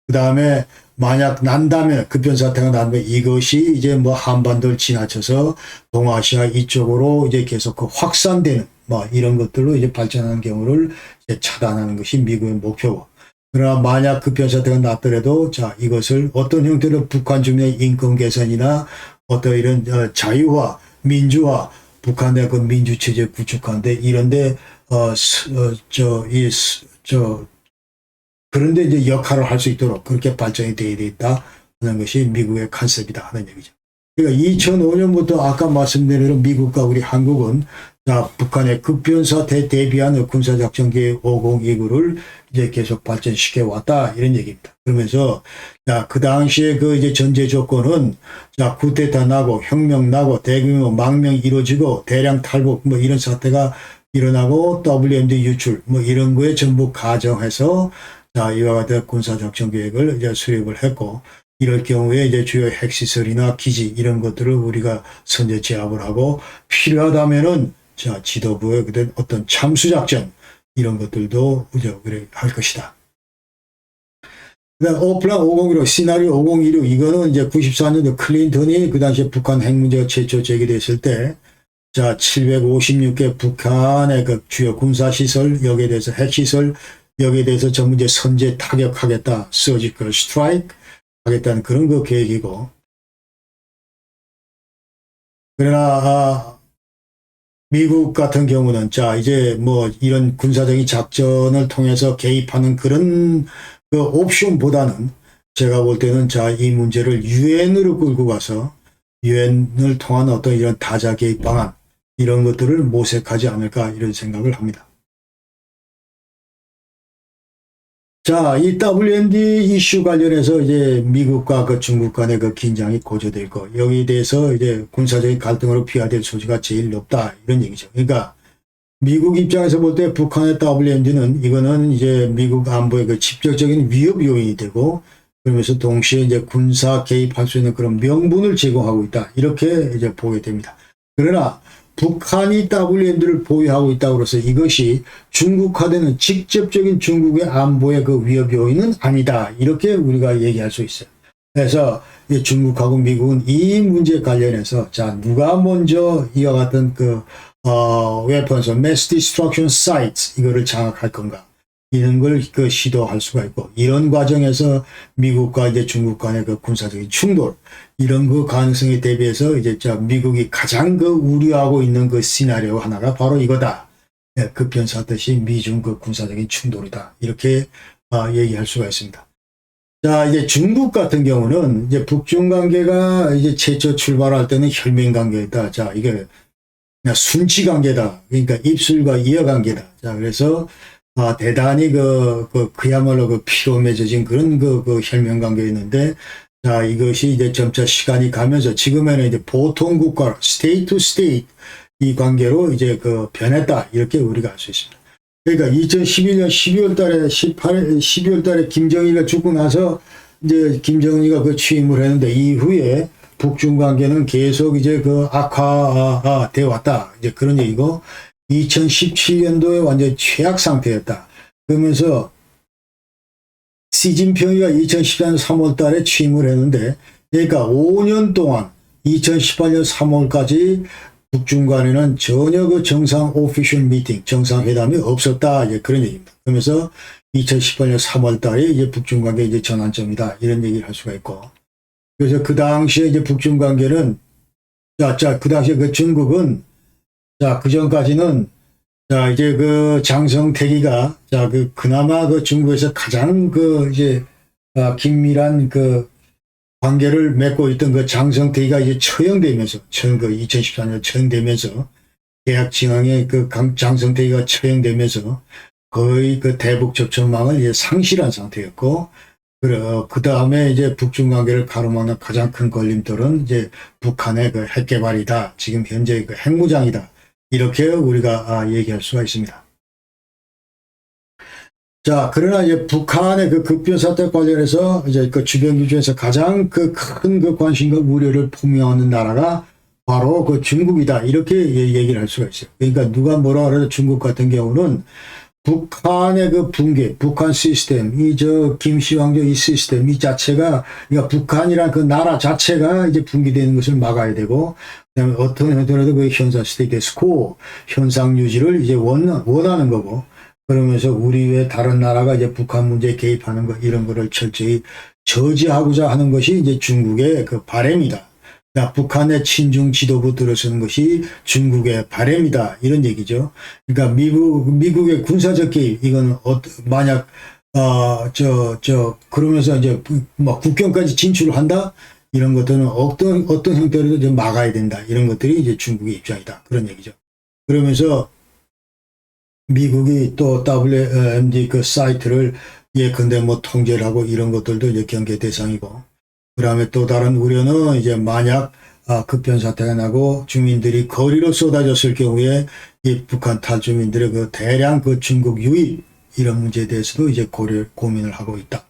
그 다음에 만약 난다면 급변 사태가 나면 이것이 이제 한반도를 지나쳐서 동아시아 이쪽으로 이제 계속 확산되는 이런 것들로 이제 발전하는 경우를 이제 차단하는 것이 미국의 목표고, 그러나 만약 급변 사태가 났더라도 자 이것을 어떤 형태로 북한 주민의 인권 개선이나 어떤 이런 자유화, 민주화, 북한의 민주 체제 구축하는데 이런데 그런데 이제 역할을 할 수 있도록 그렇게 발전이 되어야 되겠다 하는 것이 미국의 컨셉이다 하는 얘기죠. 그러니까 2005년부터 아까 말씀드린 대로 미국과 우리 한국은 자 북한의 급변 사태에 대비한 군사작전 계획 502구를 이제 계속 발전시켜 왔다 이런 얘기입니다. 그러면서 자 그 당시에 이제 전제 조건은 자 쿠데타 나고 혁명 나고 대규모 망명 이루어지고 대량 탈북 이런 사태가 일어나고 WMD 유출 이런 거에 전부 가정해서 자 이와 같은 군사작전 계획을 이제 수립을 했고, 이럴 경우에 이제 주요 핵시설이나 기지 이런 것들을 우리가 선제 제압을 하고 필요하다면은 자 지도부의 어떤 참수작전 이런 것들도 이제 할 것이다. 그다음 오플란 501호 시나리오 5016 이거는 이제 94년도 클린턴이 그 당시에 북한 핵 문제가 최초 제기됐을 때 자 756개 북한의 주요 군사시설 여기에 대해서 핵시설 여기에 대해서 전부 이제 선제 타격하겠다, 서지컬 스트라이크 하겠다는 그런 계획이고, 그러나 미국 같은 경우는 자 이제 이런 군사적인 작전을 통해서 개입하는 그런 옵션보다는 제가 볼 때는 자 이 문제를 유엔으로 끌고 가서 유엔을 통한 어떤 이런 다자 개입 방안 이런 것들을 모색하지 않을까 이런 생각을 합니다. 자, 이 WMD 이슈 관련해서 이제 미국과 중국 간의 긴장이 고조될 거, 여기에 대해서 이제 군사적인 갈등으로 비화될 소지가 제일 높다 이런 얘기죠. 그러니까 미국 입장에서 볼 때 북한의 WMD는 이거는 이제 미국 안보의 직접적인 위협 요인이 되고, 그러면서 동시에 이제 군사 개입할 수 있는 그런 명분을 제공하고 있다 이렇게 이제 보게 됩니다. 그러나 북한이 WMD를 보유하고 있다고 해서 이것이 중국화되는 직접적인 중국의 안보의 위협 요인은 아니다 이렇게 우리가 얘기할 수 있어요. 그래서 중국하고 미국은 이 문제 관련해서 자 누가 먼저 이와 같은 weapons, mass destruction sites 이거를 장악할 건가 이런 걸 시도할 수가 있고, 이런 과정에서 미국과 이제 중국 간의 군사적인 충돌 이런 가능성에 대비해서 이제 미국이 가장 우려하고 있는 시나리오 하나가 바로 이거다. 급변 사태시 미중 군사적인 충돌이다. 이렇게 얘기할 수가 있습니다. 자, 이제 중국 같은 경우는 이제 북중 관계가 이제 최초 출발할 때는 혈맹 관계다. 자, 이게 그냥 순치 관계다. 그러니까 입술과 이어 관계다. 자, 그래서 대단히 그야말로 피로 맺어진 그런 혈맹 관계였는데, 자, 이것이 이제 점차 시간이 가면서 지금에는 이제 보통 국가, 스테이트 투 스테이트 이 관계로 이제 변했다. 이렇게 우리가 알 수 있습니다. 그러니까 2011년 12월 달에, 12월 달에 김정일이가 죽고 나서 이제 김정일이가 취임을 했는데, 이후에 북중 관계는 계속 이제 악화되어 왔다. 이제 그런 얘기고, 2017년도에 완전 최악 상태였다. 그러면서 시진핑이가 2014년 3월 달에 취임을 했는데, 그러니까 5년 동안 2018년 3월까지 북중 간에는 전혀 그 정상 오피셜 미팅, 정상회담이 없었다. 이제 그런 얘기입니다. 그러면서 2018년 3월 달에 이제 북중 관계 이제 전환점이다. 이런 얘기를 할 수가 있고. 그래서 그 당시에 이제 북중 관계는, 그 당시에 그 중국은, 그 전까지는, 이제 그 장성택이가, 그나마 그 중국에서 가장 이제, 긴밀한 관계를 맺고 있던 그 장성택이가 이제 처형되면서, 2014년 처형되면서, 계약 진앙에 장성택이가 처형되면서 거의 대북 접촉망을 이제 상실한 상태였고, 그 다음에 이제 북중 관계를 가로막는 가장 큰 걸림돌은 이제 북한의 핵 개발이다. 지금 현재 핵무장이다. 이렇게 우리가 얘기할 수가 있습니다. 그러나 이제 북한의 급변 사태 관련해서 이제 주변 기준에서 가장 큰 관심과 우려를 포명하는 나라가 바로 중국이다. 이렇게 얘기를 할 수가 있어요. 그러니까 누가 뭐라 그래도 중국 같은 경우는 북한의 붕괴, 북한 시스템, 김씨왕조 이 시스템, 이 자체가, 그러니까 북한이란 나라 자체가 이제 붕괴되는 것을 막아야 되고, 그 다음에 어떤 형태로도 현상 스테이터스 코, 현상 유지를 이제 원하는 거고, 그러면서 우리 외 다른 나라가 이제 북한 문제에 개입하는 것, 이런 거를 철저히 저지하고자 하는 것이 이제 중국의 바람이다. 북한의 친중 지도부 들어서는 것이 중국의 바람이다. 이런 얘기죠. 그러니까 미국의 군사적 개입, 이건 만약, 그러면서 이제 국경까지 진출을 한다? 이런 것들은 어떤 형태로도 좀 막아야 된다. 이런 것들이 이제 중국의 입장이다. 그런 얘기죠. 그러면서 미국이 또 WMD 사이트를 예컨대 통제를 하고 이런 것들도 이제 경계 대상이고, 그 다음에 또 다른 우려는 이제 만약 급변 사태가 나고 주민들이 거리로 쏟아졌을 경우에 이 북한 탈주민들의 대량 중국 유입, 이런 문제에 대해서도 이제 고민을 하고 있다.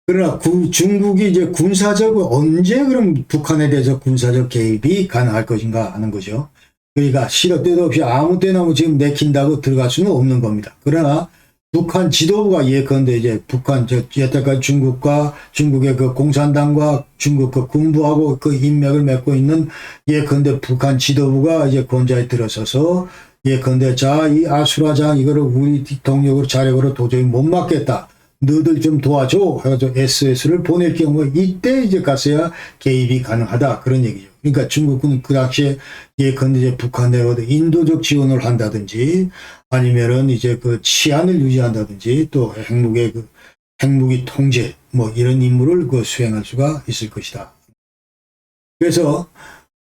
그러나 중국이 이제 군사적으로 언제 그럼 북한에 대해서 군사적 개입이 가능할 것인가 하는 거죠. 그러니까 시도 때도 없이 아무 때나 지금 내킨다고 들어갈 수는 없는 겁니다. 그러나 북한 지도부가 예컨대 이제 북한 여태까지 중국의 공산당과 중국 군부하고 인맥을 맺고 있는 예컨대 북한 지도부가 이제 권좌에 들어서서 예컨대 이 아수라장 이거를 우리 동력으로 자력으로 도저히 못 막겠다. 너들 좀 도와줘. 해가지고 SOS를 보낼 경우에 이때 이제 가서야 개입이 가능하다. 그런 얘기죠. 그러니까 중국은 그 당시에 예컨대 이제 북한 내에도 인도적 지원을 한다든지 아니면은 이제 치안을 유지한다든지 또 핵무기 통제 이런 임무를 수행할 수가 있을 것이다. 그래서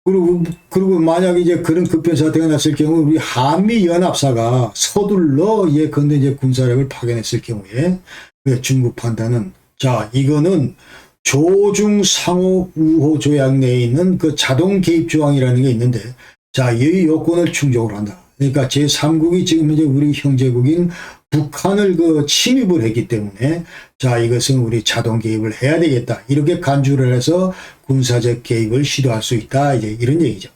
그리고 만약 이제 그런 급변 사태가 났을 경우 우리 한미 연합사가 서둘러 예컨대 이제 군사력을 파견했을 경우에 중국 판단은 이거는 조중 상호 우호 조약 내에 있는 자동 개입 조항이라는 게 있는데 이 요건을 충족을 한다. 그러니까 제3국이 지금 이제 우리 형제국인 북한을 침입을 했기 때문에 이것은 우리 자동 개입을 해야 되겠다. 이렇게 간주를 해서 군사적 개입을 시도할 수 있다. 이제 이런 얘기죠.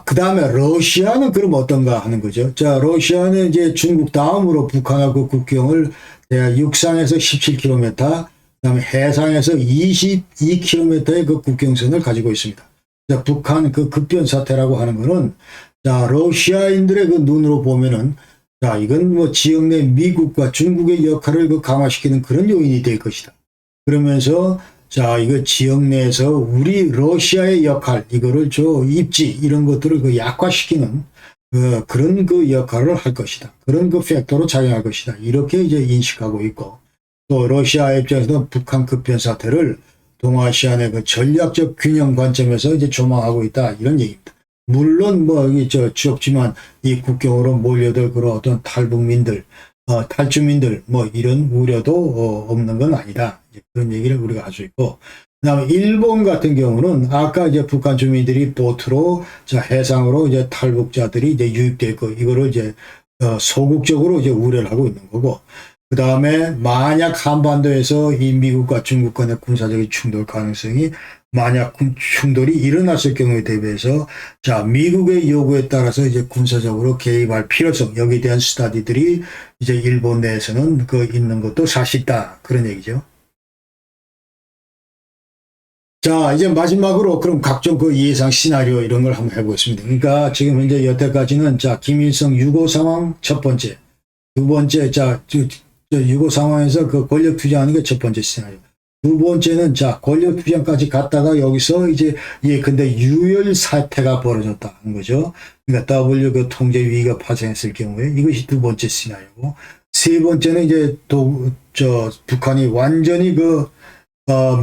그 다음에 러시아는 그럼 어떤가 하는 거죠. 러시아는 이제 중국 다음으로 북한하고 국경을 육상에서 17km, 그 다음에 해상에서 22km의 국경선을 가지고 있습니다. 북한 급변 사태라고 하는 거는 러시아인들의 눈으로 보면은 이건 지역 내 미국과 중국의 역할을 강화시키는 그런 요인이 될 것이다. 그러면서 이거 지역 내에서 우리 러시아의 역할, 이거를 입지, 이런 것들을 약화시키는 그런 역할을 할 것이다. 그런 팩터로 작용할 것이다. 이렇게 이제 인식하고 있고, 또 러시아 입장에서는 북한 급변 사태를 동아시아 내 전략적 균형 관점에서 이제 조망하고 있다. 이런 얘기입니다. 물론 없지만 이 국경으로 몰려들 그런 어떤 탈북민들, 탈주민들 이런 우려도 없는 건 아니다. 그런 얘기를 우리가 할 수 있고, 그다음에 일본 같은 경우는 아까 이제 북한 주민들이 보트로 해상으로 이제 탈북자들이 이제 유입될 거 이거를 이제 소극적으로 이제 우려를 하고 있는 거고, 그 다음에 만약 한반도에서 이 미국과 중국 간의 군사적인 충돌 가능성이 만약 충돌이 일어났을 경우에 대비해서 자 미국의 요구에 따라서 이제 군사적으로 개입할 필요성 여기에 대한 스터디들이 이제 일본 내에서는 그 있는 것도 사실이다 그런 얘기죠. 자 이제 마지막으로 그럼 각종 그 예상 시나리오 이런 걸 한번 해보겠습니다. 그러니까 지금 현재 여태까지는 자 김일성 유고 상황 첫 번째, 두 번째 자 유고 상황에서 그 권력 투쟁하는 게 첫 번째 시나리오. 두 번째는 자 권력 투쟁까지 갔다가 여기서 이제 근데 유혈 사태가 벌어졌다 하는 거죠. 그러니까 W 그 통제 위기가 발생했을 경우에 이것이 두 번째 시나리오고 세 번째는 이제 북한이 완전히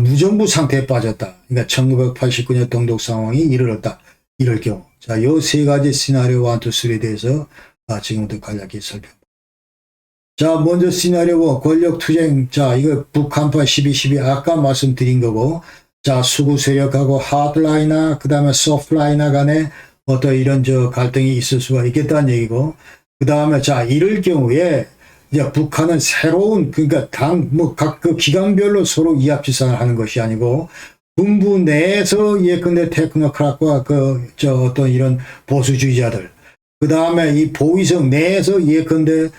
무정부 상태에 빠졌다. 그러니까 1989년 동독 상황이 이르렀다. 이럴 경우 자 요 세 가지 시나리오 1, 2, 3에 대해서 지금부터 간략히 살펴봅니다. 자, 먼저 시나리오 권력 투쟁. 자, 이거 북한파 12.12 아까 말씀드린 거고, 자, 수구 세력하고 하드라이너, 그 다음에 소프트라이너 간에 어떤 이런 갈등이 있을 수가 있겠다는 얘기고, 그 다음에 자, 이럴 경우에 이제 북한은 새로운, 그러니까 각 그 기관별로 서로 이합지산을 하는 것이 아니고, 군부 내에서 예컨대 테크노크рат과 어떤 이런 보수주의자들, 그 다음에 이 보위성 내에서 예컨대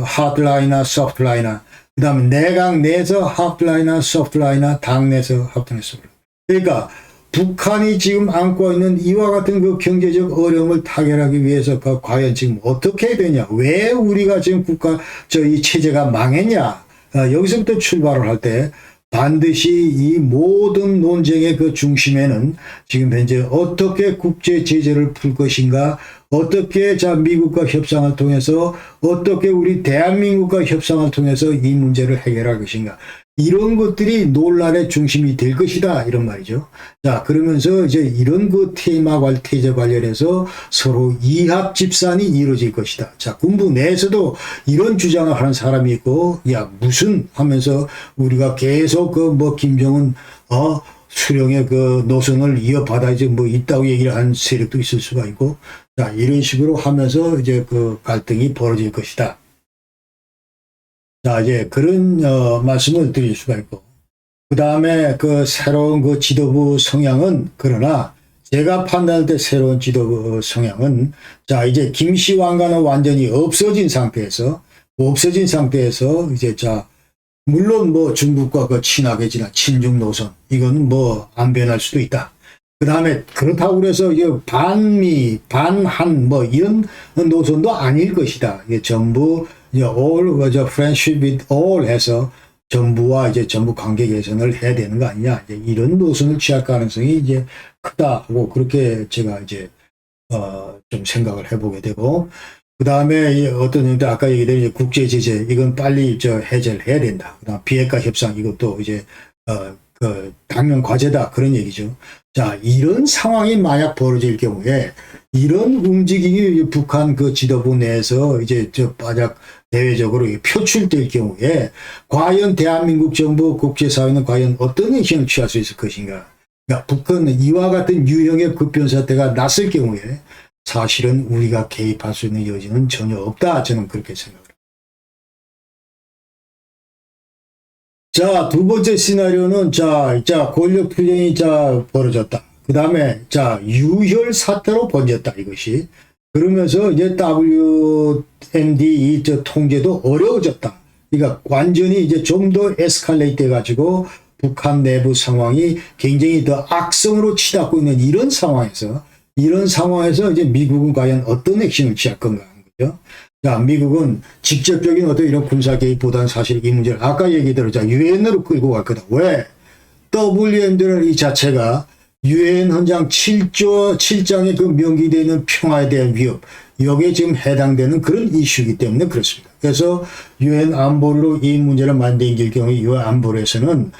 하드라이너, 소프트라이너, 그 다음에 내각 내에서 하드라이너, 소프트라이너, 당 내에서 하드라이너. 그러니까 북한이 지금 안고 있는 이와 같은 그 경제적 어려움을 타결하기 위해서 과연 지금 어떻게 해야 되냐? 왜 우리가 지금 이 체제가 망했냐? 여기서부터 출발을 할 때 반드시 이 모든 논쟁의 그 중심에는 지금 현재 어떻게 국제 제재를 풀 것인가, 어떻게 자 미국과 협상을 통해서 어떻게 우리 대한민국과 협상을 통해서 이 문제를 해결할 것인가, 이런 것들이 논란의 중심이 될 것이다 이런 말이죠. 자 그러면서 이제 이런 그 테마 태제 관련해서 서로 이합 집산이 이루어질 것이다. 자 군부 내에서도 이런 주장을 하는 사람이 있고, 야 무슨 하면서 우리가 계속 김정은 수령의 그 노선을 이어받아야지 있다고 얘기를 하는 세력도 있을 수가 있고, 자 이런 식으로 하면서 이제 그 갈등이 벌어질 것이다. 자, 이제 그런 말씀을 드릴 수가 있고, 그 다음에 그 새로운 그 지도부 성향은, 그러나 제가 판단할 때 새로운 지도부 성향은, 자, 이제 김씨 왕가는 완전히 없어진 상태에서 이제 물론 중국과 그 친하게 지난 친중 노선, 이건 안 변할 수도 있다. 그 다음에 그렇다고 그래서 이게 반미, 반한 이런 노선도 아닐 것이다. 이게 전부 all, friendship with all 해서 정부와 이제 정부 관계 개선을 해야 되는 거 아니냐. 이제 이런 노선을 취할 가능성이 이제 크다고 그렇게 제가 이제, 좀 생각을 해보게 되고, 그 다음에 어떤 의미도 아까 얘기된 국제 제재, 이건 빨리 해제를 해야 된다. 그 다음 비핵화 협상, 이것도 이제, 당면 과제다. 그런 얘기죠. 자, 이런 상황이 만약 벌어질 경우에 이런 움직임이 북한 그 지도부 내에서 이제 만약 대외적으로 표출될 경우에 과연 대한민국 정부, 국제사회는 과연 어떤 액션을 취할 수 있을 것인가. 그러니까 북한은 이와 같은 유형의 급변 사태가 났을 경우에 사실은 우리가 개입할 수 있는 여지는 전혀 없다. 저는 그렇게 생각합니다. 자, 두 번째 시나리오는 자, 권력 투쟁이 벌어졌다. 그 다음에 유혈 사태로 번졌다 이것이. 그러면서 이제 WMD 통제도 어려워졌다. 그러니까 완전히 이제 좀 더 에스컬레이트 해가지고 북한 내부 상황이 굉장히 더 악성으로 치닫고 있는 이런 상황에서 이제 미국은 과연 어떤 액션을 취할 건가 하는 거죠. 자, 미국은 직접적인 어떤 이런 군사 개입보다는 사실 이 문제를 아까 얘기대로 유엔으로 끌고 갈 거다. 왜? WMD라는 이 자체가 유엔 헌장 7장에 그 명기되어 있는 평화에 대한 위협, 여기에 지금 해당되는 그런 이슈이기 때문에 그렇습니다. 그래서 유엔 안보리로 이 문제를 만들길 경우에 유엔 안보리에서는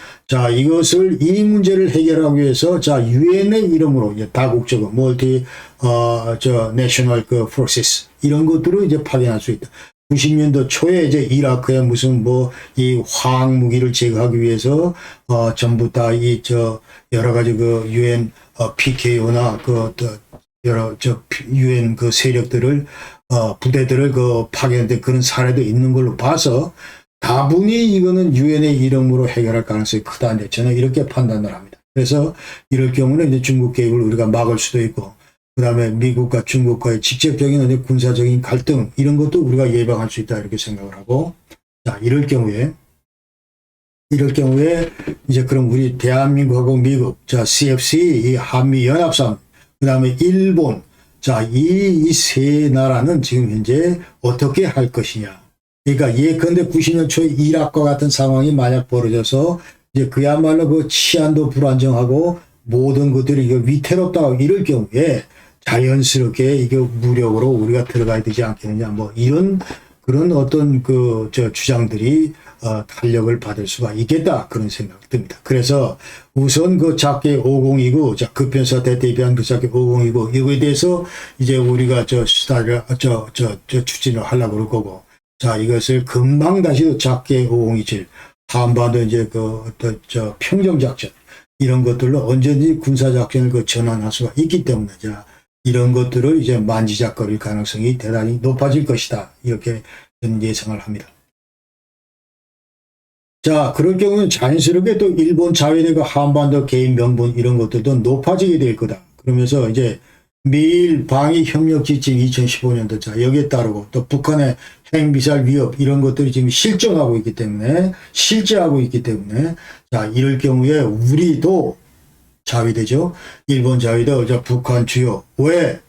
이것을 이 문제를 해결하기 위해서 유엔의 이름으로 이제 다국적으로 내셔널 그 프로세스 이런 것들을 이제 파견할 수 있다. 90년도 초에 이제 이라크에 무슨 이 화학 무기를 제거하기 위해서 전부 다 여러 가지 그 유엔 PKO나 여러 유엔 그 세력들을 부대들을 파견된 그런 사례도 있는 걸로 봐서 다분히 이거는 유엔의 이름으로 해결할 가능성이 크다. 저는 이렇게 판단을 합니다. 그래서 이럴 경우는 이제 중국 개입을 우리가 막을 수도 있고, 그 다음에 미국과 중국과의 직접적인 군사적인 갈등, 이런 것도 우리가 예방할 수 있다. 이렇게 생각을 하고, 자, 이럴 경우에 이제 그럼 우리 대한민국하고 미국, 자, CFC, 이 한미연합선, 그 다음에 일본, 자, 이 세 나라는 지금 현재 어떻게 할 것이냐. 그러니까 예컨대 90년 초에 이락과 같은 상황이 만약 벌어져서 이제 그야말로 그 치안도 불안정하고 모든 것들이 이거 위태롭다고 이럴 경우에 자연스럽게 이게 무력으로 우리가 들어가야 되지 않겠느냐. 뭐 이런 그런 어떤 주장들이 탄력을 받을 수가 있겠다. 그런 생각이 듭니다. 그래서 우선 그 작게 5029, 자, 급변사태 대비한 그 작게 5029, 이거에 대해서 이제 우리가 추진을 하려고 그럴 거고, 자, 이것을 금방 다시 작게 5027, 한반도 이제 평정작전, 이런 것들로 언제든지 군사작전을 전환할 수가 있기 때문에, 자, 이런 것들을 이제 만지작거릴 가능성이 대단히 높아질 것이다. 이렇게 저는 예상을 합니다. 자, 그럴 경우는 자연스럽게 또 일본 자위대가 한반도 개입 명분 이런 것들도 높아지게 될 거다. 그러면서 이제 미일 방위 협력 지침 2015년도, 자, 여기에 따르고 또 북한의 핵미사일 위협 이런 것들이 지금 실제하고 있기 때문에, 자, 이럴 경우에 우리도 자위대죠. 일본 자위대, 자, 북한 주요. 왜?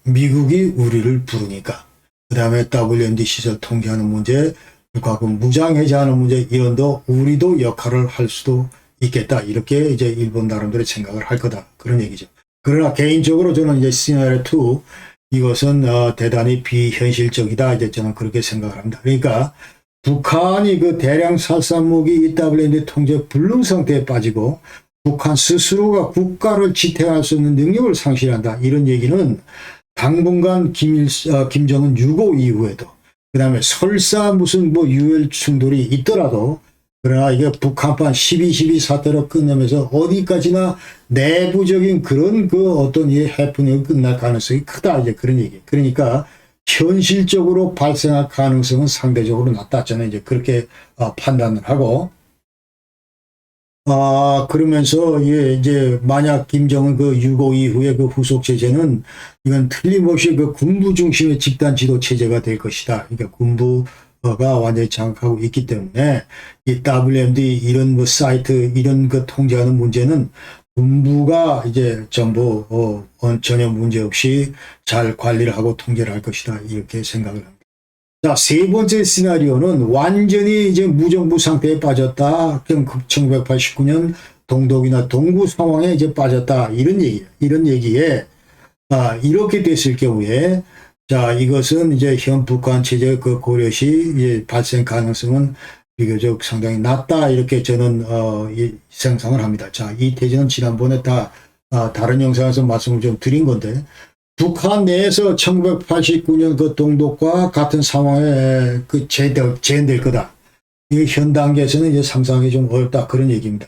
미국이 우리를 부르니까. 그 다음에 WMD 시설 통제하는 문제, 북한군 무장 해제하는 문제, 이런도 우리도 역할을 할 수도 있겠다. 이렇게 이제 일본 나름대로 생각을 할 거다. 그런 얘기죠. 그러나 개인적으로 저는 이제 시나리오 2, 이것은 대단히 비현실적이다. 이제 저는 그렇게 생각을 합니다. 그러니까 북한이 그 대량 살상무기 EWMD 통제 불능 상태에 빠지고 북한 스스로가 국가를 지탱할 수 있는 능력을 상실한다. 이런 얘기는 당분간 김정은 6.5 이후에도, 그 다음에 설사 무슨 유혈 충돌이 있더라도, 그러나 이게 북한판 12.12 사태로 끝내면서 어디까지나 내부적인 그런 어떤 이 해프닝이 끝날 가능성이 크다. 이제 그런 얘기. 그러니까 현실적으로 발생할 가능성은 상대적으로 낮다. 저는 이제 그렇게 판단을 하고, 그러면서, 이제, 만약 김정은 6.5 이후에 후속 체제는, 이건 틀림없이 군부 중심의 집단 지도 체제가 될 것이다. 그러니까 군부가 완전히 장악하고 있기 때문에, 이 WMD 이런 사이트, 이런 통제하는 문제는 군부가 이제 전부, 전혀 문제 없이 잘 관리를 하고 통제를 할 것이다. 이렇게 생각을 합니다. 자, 세 번째 시나리오는 완전히 이제 무정부 상태에 빠졌다. 그럼 1989년 동독이나 동구 상황에 이제 빠졌다. 이런 얘기예요. 이런 얘기에, 이렇게 됐을 경우에, 자, 이것은 이제 현 북한 체제 고려시 이제 발생 가능성은 비교적 상당히 낮다. 이렇게 저는, 생각을 합니다. 자, 이 태제는 지난번에 다른 영상에서 말씀을 좀 드린 건데, 북한 내에서 1989년 동독과 같은 상황에 재현될 거다. 이게 현 단계에서는 이제 상상하기 좀 어렵다. 그런 얘기입니다.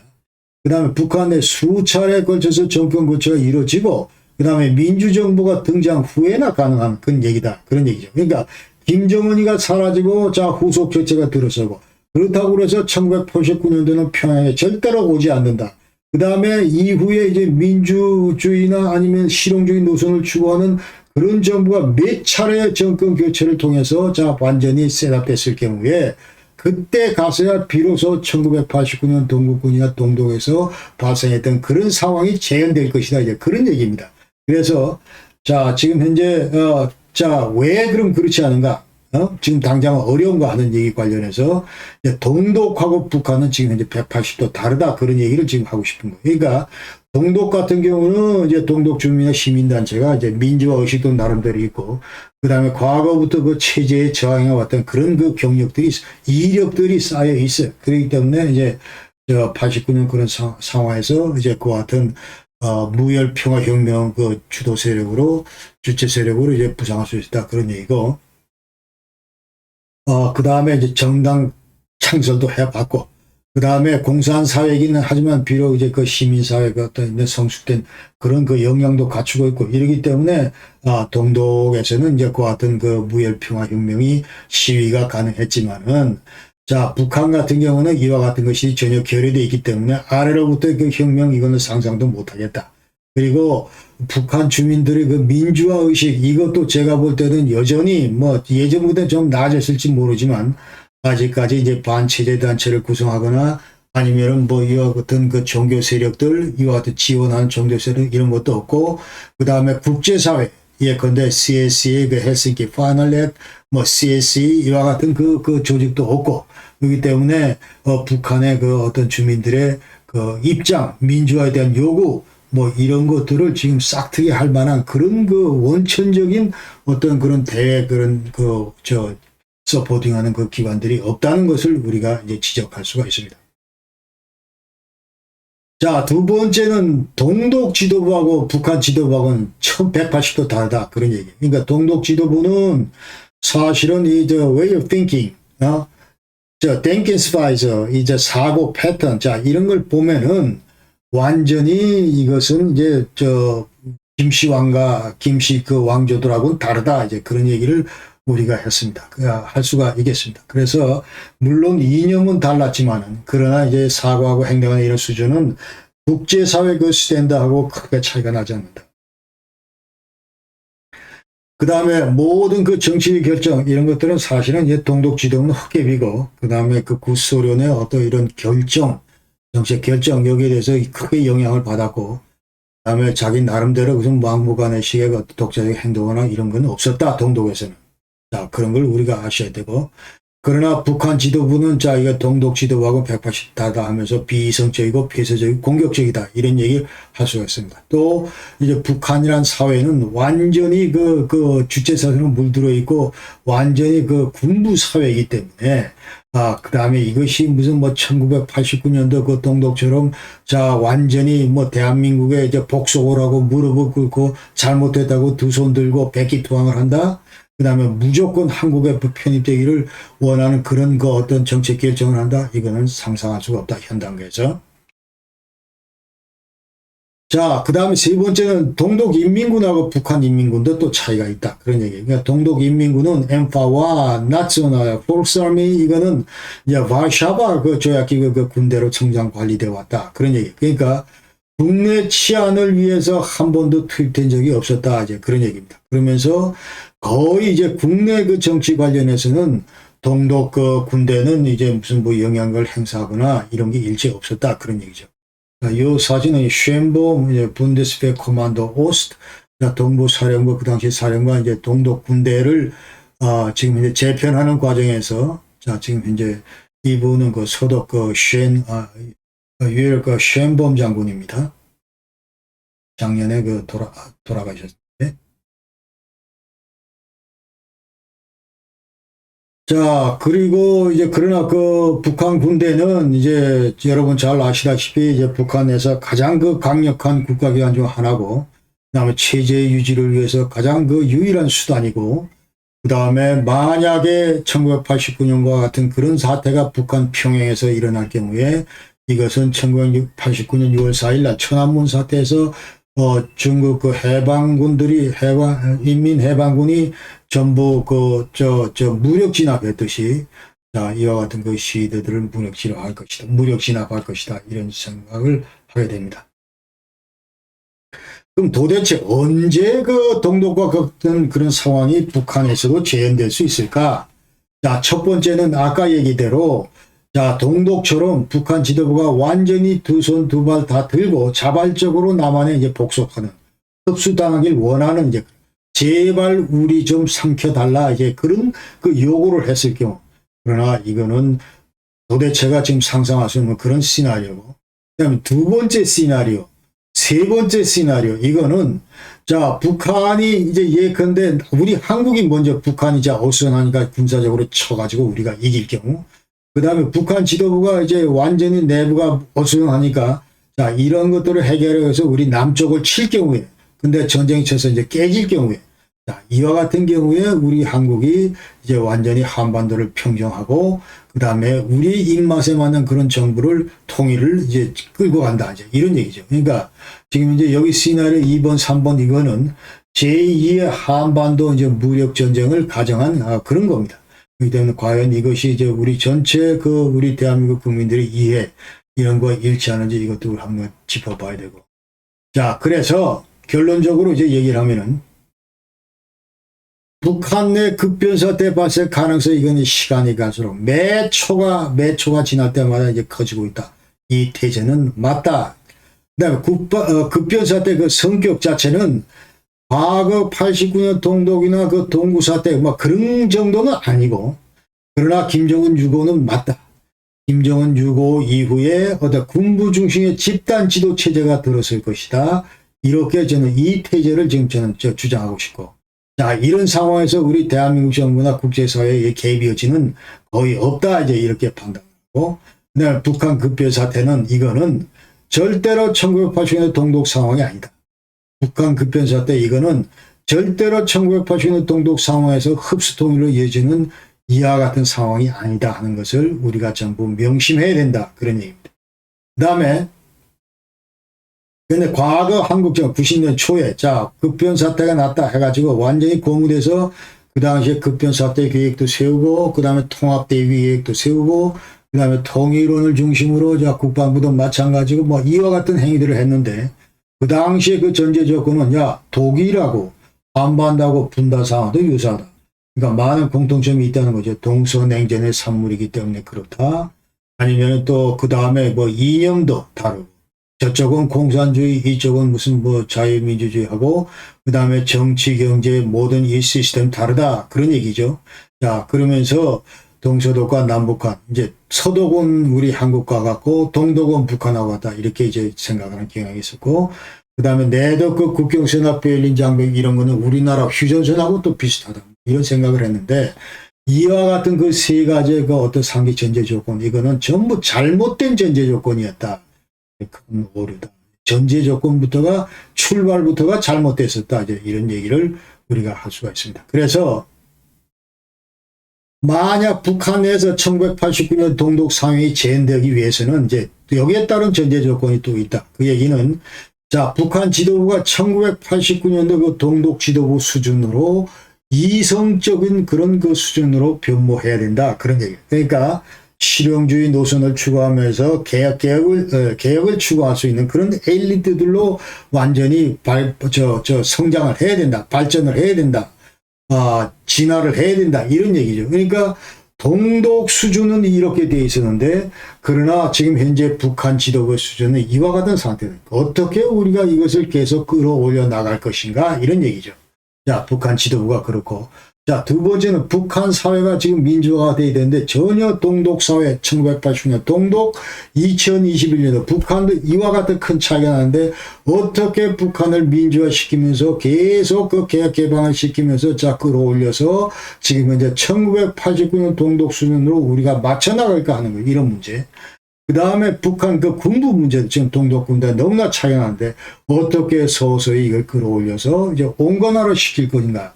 그 다음에 북한 내 수차례에 걸쳐서 정권 교체가 이루어지고, 그 다음에 민주정부가 등장 후에나 가능한 그런 얘기다. 그런 얘기죠. 그러니까, 김정은이가 사라지고, 자, 후속 교체가 들어서고, 그렇다고 해서 1989년도는 평양에 절대로 오지 않는다. 그 다음에 이후에 이제 민주주의나 아니면 실용주의 노선을 추구하는 그런 정부가 몇 차례 정권 교체를 통해서 자, 완전히 셋업됐을 경우에 그때 가서야 비로소 1989년 동국군이나 동독에서 발생했던 그런 상황이 재현될 것이다. 이제 그런 얘기입니다. 그래서 자, 지금 현재, 자, 왜 그럼 그렇지 않은가? 지금 당장 어려운 거 하는 얘기 관련해서 동독하고 북한은 지금 현재 180도 다르다. 그런 얘기를 지금 하고 싶은 거예요. 그러니까 동독 같은 경우는 이제 동독 주민이나 시민단체가 이제 민주화 의식도 나름대로 있고, 그 다음에 과거부터 그 체제에 저항해 왔던 그런 경력들이, 이력들이 쌓여 있어요. 그렇기 때문에 이제 89년 그런 상황에서 이제 그와 같은 무혈 평화혁명 주도 세력으로, 주체 세력으로 이제 부상할 수 있다. 그런 얘기고, 그 다음에 이제 정당 창설도 해봤고, 그 다음에 공산 사회이기는 하지만 비록 이제 그 시민사회가 어떤 이제 성숙된 그런 그 역량도 갖추고 있고 이러기 때문에 동독에서는 이제 그 같은 그 무혈평화혁명이 시위가 가능했지만은 자, 북한 같은 경우는 이와 같은 것이 전혀 결여되어 있기 때문에 아래로부터 그 혁명 이거는 상상도 못하겠다. 그리고 북한 주민들의 그 민주화 의식 이것도 제가 볼 때는 여전히 뭐 예전보다 좀 나아졌을지 모르지만 아직까지 이제 반체제 단체를 구성하거나 아니면은 뭐 이와 같은 그 종교 세력들 이와 같은 지원하는 종교 세력 이런 것도 없고 그 다음에 국제사회 예컨대 CSE 그 헬싱키 파널렛 뭐 CSE 이와 같은 그 조직도 없고 그렇기 때문에 북한의 그 어떤 주민들의 그 입장 민주화에 대한 요구 뭐 이런 것들을 지금 싹트게 할 만한 그런 그 원천적인 어떤 그런 그런 서포팅하는 그 기관들이 없다는 것을 우리가 이제 지적할 수가 있습니다. 자, 두 번째는 동독 지도부하고 북한 지도부하고는 1180도 다르다. 그런 얘기. 그러니까 동독 지도부는 사실은 way of thinking, thinking styles, 사고 패턴, 자, 이런 걸 보면은 완전히 이것은 이제 김씨 왕과 김씨 그 왕조들하고는 다르다. 이제 그런 얘기를 우리가 했습니다. 할 수가 있겠습니다. 그래서 물론 이념은 달랐지만은 그러나 이제 사고하고 행동하는 이런 수준은 국제사회 그 스탠드하고 크게 차이가 나지 않는다. 그 다음에 모든 그 정치의 결정 이런 것들은 사실은 이제 동독 지도는 헛개비고 그 다음에 그 구소련의 어떤 이런 결정 정책 결정 여기에 대해서 크게 영향을 받았고 그다음에 자기 나름대로 무슨 막무가내식의 독자적 행동이나 이런 건 없었다 동독에서는. 자, 그런 걸 우리가 아셔야 되고 그러나 북한 지도부는 자 이거 동독 지도부하고 180 다르다 하면서 비이성적이고 폐쇄적이고 공격적이다 이런 얘기를 할 수가 있습니다. 또 이제 북한이란 사회는 완전히 그 주체사상으로 물들어 있고 완전히 그 군부 사회이기 때문에 그 다음에 이것이 무슨 뭐 1989년도 그 동독처럼 자 완전히 뭐 대한민국에 이제 복속을 하고 무릎을 꿇고 잘못했다고 두 손 들고 백기투항을 한다. 그 다음에 무조건 한국에 편입되기를 원하는 그런 그 어떤 정책 결정을 한다. 이거는 상상할 수가 없다. 현 단계에서. 자, 그 다음에 세 번째는 동독인민군하고 북한인민군도 또 차이가 있다. 그런 얘기예요. 그러니까 동독인민군은 엠파와 나츠나 폴크스아미 이거는 이제 와르샤바 그 조약기구 그 군대로 청장 관리되어 왔다. 그런 얘기. 그러니까 국내 치안을 위해서 한 번도 투입된 적이 없었다. 이제 그런 얘기입니다. 그러면서 거의 이제 국내 그 정치 관련해서는 동독 그 군대는 이제 무슨 뭐 영향을 행사하거나 이런 게 일체 없었다. 그런 얘기죠. 이 사진은 쉔보 분데스페 코만도 오스트 동부 사령부 그 당시 사령관 이제 동독 군대를 지금 이제 재편하는 과정에서 자 지금 현재 이분은 그 소속 그 유엘 그 쉔범 장군입니다. 작년에 그 돌아가셨는데. 자, 그리고 이제 그러나 그 북한 군대는 이제 여러분 잘 아시다시피 이제 북한에서 가장 그 강력한 국가기관 중 하나고, 그 다음에 체제 유지를 위해서 가장 그 유일한 수단이고, 그 다음에 만약에 1989년과 같은 그런 사태가 북한 평양에서 일어날 경우에 이것은 1989년 6월 4일 날 천안문 사태에서 중국 그 해방군들이 인민해방군이 전부 무력 진압했듯이 자 이와 같은 그 시위대들을 무력 진압할 것이다 이런 생각을 하게 됩니다. 그럼 도대체 언제 그 동독과 같은 그런 상황이 북한에서도 재현될 수 있을까? 자, 첫 번째는 아까 얘기대로 자, 동독처럼 북한 지도부가 완전히 두 손 두 발 다 들고 자발적으로 남한에 이제 복속하는, 흡수당하길 원하는 이제 제발 우리 좀 삼켜달라 이제 그런 그 요구를 했을 경우. 그러나 이거는 도대체가 지금 상상할 수 없는 그런 시나리오고. 그 다음에 두 번째 시나리오, 세 번째 시나리오, 이거는 자, 북한이 이제 예컨대 우리 한국이 먼저 북한이 자 어수선하니까 군사적으로 쳐가지고 우리가 이길 경우. 그 다음에 북한 지도부가 이제 완전히 내부가 어수선하니까 자 이런 것들을 해결해서 우리 남쪽을 칠 경우에 근데 전쟁이 쳐서 이제 깨질 경우에 자, 이와 같은 경우에 우리 한국이 이제 완전히 한반도를 평정하고 그다음에 우리 입맛에 맞는 그런 정부를 통일을 이제 끌고 간다. 이제 이런 얘기죠. 그러니까 지금 이제 여기 시나리오 2번, 3번 이거는 제2의 한반도 이제 무력 전쟁을 가정한 그런 겁니다. 그렇기 때문에 과연 이것이 이제 우리 전체 우리 대한민국 국민들의 이해 이런 거와 일치하는지 이것도 한번 짚어봐야 되고. 자, 그래서 결론적으로 이제 얘기를 하면은 북한 내 급변사태 발생 가능성이 이거는 시간이 갈수록 매 초가 지날 때마다 이제 커지고 있다. 이 태제는 맞다. 그다음에 급변사태 그 성격 자체는 과거 89년 동독이나 그 동구사태 뭐 그런 정도는 아니고 그러나 김정은 6호는 맞다. 김정은 6호 이후에 어떤 군부 중심의 집단 지도 체제가 들어설 것이다. 이렇게 저는 이 태제를 지금 저는 주장하고 싶고. 자, 이런 상황에서 우리 대한민국 정부나 국제사회의 개입 여지는 거의 없다. 이제 이렇게 판단하고. 그다음에 북한 급변 사태는 이거는 절대로 1980년대 동독 상황이 아니다. 북한 급변 사태 이거는 절대로 1980년대 동독 상황에서 흡수 통일로 이어지는 이와 같은 상황이 아니다 하는 것을 우리가 전부 명심해야 된다. 그런 얘기입니다. 그다음에 근데 과거 한국정 90년 초에 자 급변 사태가 났다 해가지고 완전히 고무돼서 그 당시에 급변 사태 계획도 세우고 그 다음에 통합대비 계획도 세우고 그 다음에 통일론을 중심으로 자 국방부도 마찬가지고 뭐 이와 같은 행위들을 했는데 그 당시에 그 전제 조건은 야 독일하고 한반도하고 분단 상황도 유사하다. 그러니까 많은 공통점이 있다는 거죠. 동서냉전의 산물이기 때문에 그렇다. 아니면 또 그 다음에 뭐 이념도 다르고. 저쪽은 공산주의, 이쪽은 무슨 뭐 자유민주주의하고 그 다음에 정치, 경제 모든 이 시스템 다르다 그런 얘기죠. 자 그러면서 동서독과 남북한 이제 서독은 우리 한국과 같고 동독은 북한하고 같다 이렇게 이제 생각하는 경향이 있었고 그 다음에 내도 그 국경선언 베를린 장벽 이런 거는 우리나라 휴전선하고 또 비슷하다 이런 생각을 했는데 이와 같은 그 세 가지의 그 어떤 상기 전제 조건 이거는 전부 잘못된 전제 조건이었다. 큰 오류다. 전제 조건부터가 출발부터가 잘못됐었다. 이제 이런 얘기를 우리가 할 수가 있습니다. 그래서 만약 북한 내에서 1989년 동독 상황이 재현되기 위해서는 이제 여기에 따른 전제 조건이 또 있다. 그 얘기는 자 북한 지도부가 1989년도 그 동독 지도부 수준으로 이성적인 그런 그 수준으로 변모해야 된다. 그런 얘기예요. 그러니까 실용주의 노선을 추구하면서 개혁을 추구할 수 있는 그런 엘리트들로 완전히 성장을 해야 된다. 발전을 해야 된다. 진화를 해야 된다. 이런 얘기죠. 그러니까 동독 수준은 이렇게 돼 있었는데 그러나 지금 현재 북한 지도부 수준은 이와 같은 상태다. 어떻게 우리가 이것을 계속 끌어올려 나갈 것인가 이런 얘기죠. 자, 북한 지도부가 그렇고 자, 두 번째는 북한 사회가 지금 민주화가 돼야 되는데 전혀 동독 사회 1980년 동독 2021년도 북한도 이와 같은 큰 차이가 나는데 어떻게 북한을 민주화시키면서 계속 그 개혁 개방을 시키면서 자 끌어올려서 지금 현재 1989년 동독 수준으로 우리가 맞춰 나갈까 하는 거예요. 이런 문제. 그 다음에 북한 그 군부 문제도 지금 동독 군대 너무나 차이가 나는데 어떻게 서서히 이걸 끌어올려서 이제 온건화를 시킬 것인가.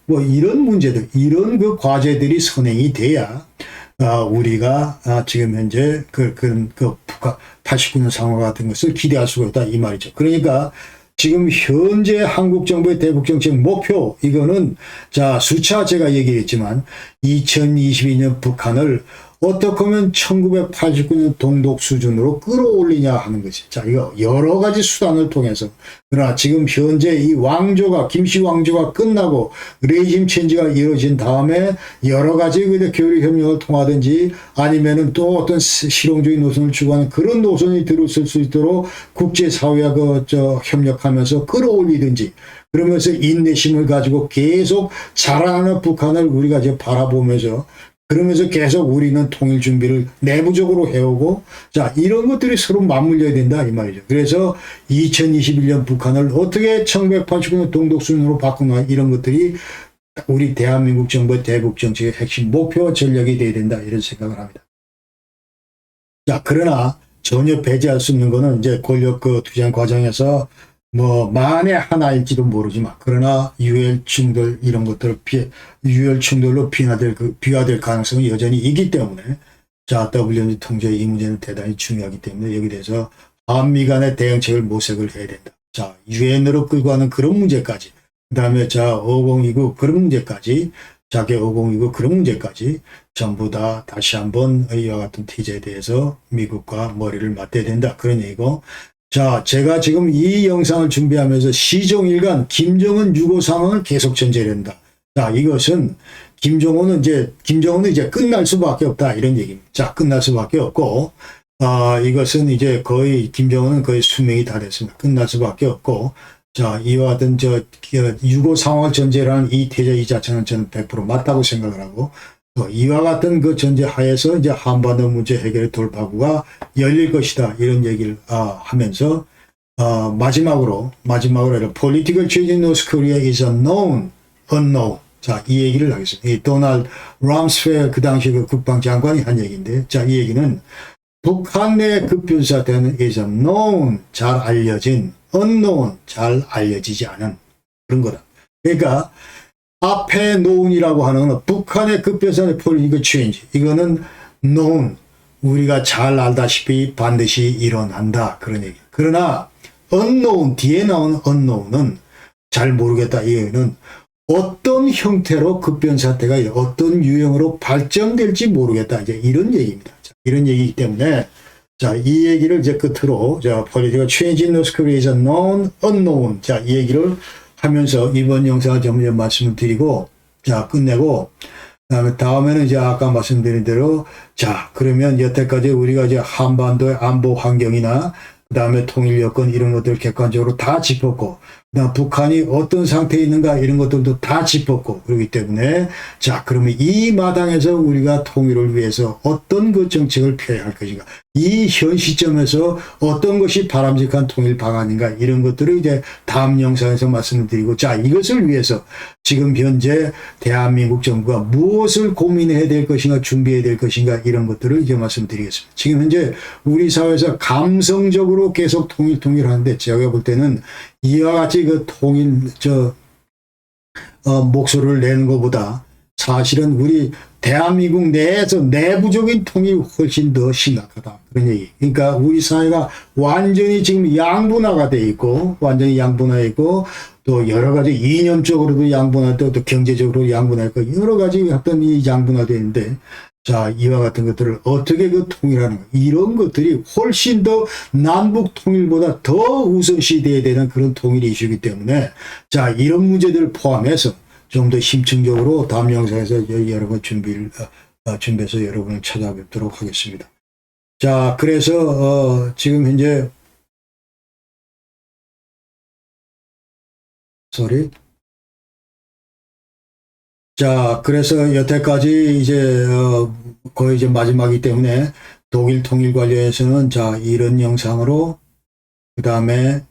뭐 이런 문제들, 이런 그 과제들이 선행이 돼야 우리가 지금 현재 북한 89년 상황 같은 것을 기대할 수가 있다 이 말이죠. 그러니까 지금 현재 한국 정부의 대북 정책 목표 이거는 자 수차 제가 얘기했지만 2022년 북한을 어떻게 하면 1989년 동독 수준으로 끌어올리냐 하는 것이. 자, 이거 여러 가지 수단을 통해서. 그러나 지금 현재 이 왕조가, 김씨 왕조가 끝나고 레짐 체인지가 이루어진 다음에 여러 가지 교류협력을 통하든지 아니면은 또 어떤 실용주의 노선을 추구하는 그런 노선이 들어설 수 있도록 국제사회와 협력하면서 끌어올리든지 그러면서 인내심을 가지고 계속 자라나는 북한을 우리가 이제 바라보면서 그러면서 계속 우리는 통일 준비를 내부적으로 해오고 자 이런 것들이 서로 맞물려야 된다 이 말이죠. 그래서 2021년 북한을 어떻게 1989년 동독수준으로 바꾸나 이런 것들이 우리 대한민국 정부의 대북 정책의 핵심 목표 전략이 돼야 된다 이런 생각을 합니다. 자 그러나 전혀 배제할 수 없는 거는 이제 권력 그 투쟁 과정에서 뭐 만에 하나일지도 모르지만 그러나 유혈 충돌 이런 것들 유혈 충돌로 비화될 가능성은 여전히 있기 때문에 자 WMD 통제 이 문제는 대단히 중요하기 때문에 여기 대해서 한미 간의 대응책을 모색을 해야 된다. 자 유엔으로 끌고 가는 그런 문제까지 그다음에 자 5029 그런 문제까지 자개 5029 그런 문제까지 전부 다 다시 한번 이와 같은 티제에 대해서 미국과 머리를 맞대야 된다. 그런 얘기고 자, 제가 지금 이 영상을 준비하면서 시종일관 김정은 유고 상황을 계속 전제를 한다. 자, 이것은 김정은은 이제 끝날 수밖에 없다. 이런 얘기입니다. 자, 끝날 수밖에 없고, 이것은 이제 거의, 김정은은 거의 수명이 다 됐습니다. 끝날 수밖에 없고, 자, 이와 같은 유고 상황을 전제로 하는 이 태제 이 자체는 저는 100% 맞다고 생각을 하고, 이와 같은 그 전제 하에서 이제 한반도 문제 해결의 돌파구가 열릴 것이다. 이런 얘기를 하면서 마지막으로 political change in North Korea is unknown. 자, 이 얘기를 하겠습니다. 이 도널드 럼스펠 그 당시 그 국방장관이 한 얘기인데, 자, 이 얘기는 북한 내 급변사태는 is unknown, 잘 알려진, unknown, 잘 알려지지 않은 그런 거다. 그러니까 앞에 known이라고 하는 건 북한의 급변사의 political change. 이거는 known. 우리가 잘 알다시피 반드시 일어난다. 그런 얘기. 그러나 unknown, 뒤에 나오는 unknown은 잘 모르겠다. 이 얘기는 어떤 형태로 급변사태가 어떤 유형으로 발전될지 모르겠다. 이제 이런 얘기입니다. 자, 이런 얘기이기 때문에 자, 이 얘기를 이제 끝으로 자, political change in North Korea is unknown, unknown. 자, 이 얘기를 하면서 이번 영상을 전부 말씀을 드리고 자 끝내고 그다음에 다음에는 이제 아까 말씀드린 대로 자 그러면 여태까지 우리가 이제 한반도의 안보 환경이나 그다음에 통일 여건 이런 것들을 객관적으로 다 짚었고 그다음 북한이 어떤 상태에 있는가 이런 것들도 다 짚었고 그렇기 때문에 자 그러면 이 마당에서 우리가 통일을 위해서 어떤 그 정책을 펴야 할 것인가 이 현 시점에서 어떤 것이 바람직한 통일 방안인가 이런 것들을 이제 다음 영상에서 말씀드리고 자 이것을 위해서 지금 현재 대한민국 정부가 무엇을 고민해야 될 것인가 준비해야 될 것인가 이런 것들을 이제 말씀드리겠습니다. 지금 현재 우리 사회에서 감성적으로 계속 통일하는데 제가 볼 때는 이와 같이 그 목소리를 내는 것보다 사실은 우리 대한민국 내에서 내부적인 통일이 훨씬 더 심각하다. 그런 얘기. 그러니까 우리 사회가 완전히 지금 양분화가 돼 있고, 완전히 양분화해 있고, 또 여러 가지 이념적으로도 양분화되고, 또 경제적으로 양분화했고, 여러 가지 어떤 이 양분화되어 있는데, 자, 이와 같은 것들을 어떻게 그 통일하는 가 이런 것들이 훨씬 더 남북 통일보다 더 우선시 돼야 되는 그런 통일 이슈이기 때문에, 자, 이런 문제들을 포함해서 좀 더 심층적으로 다음 영상에서 여러분 준비해서 여러분을 찾아뵙도록 하겠습니다. 자, 그래서 지금 현재 자, 그래서 여태까지 이제 거의 이제 마지막이기 때문에 독일 통일 관련해서는 자, 이런 영상으로 그다음에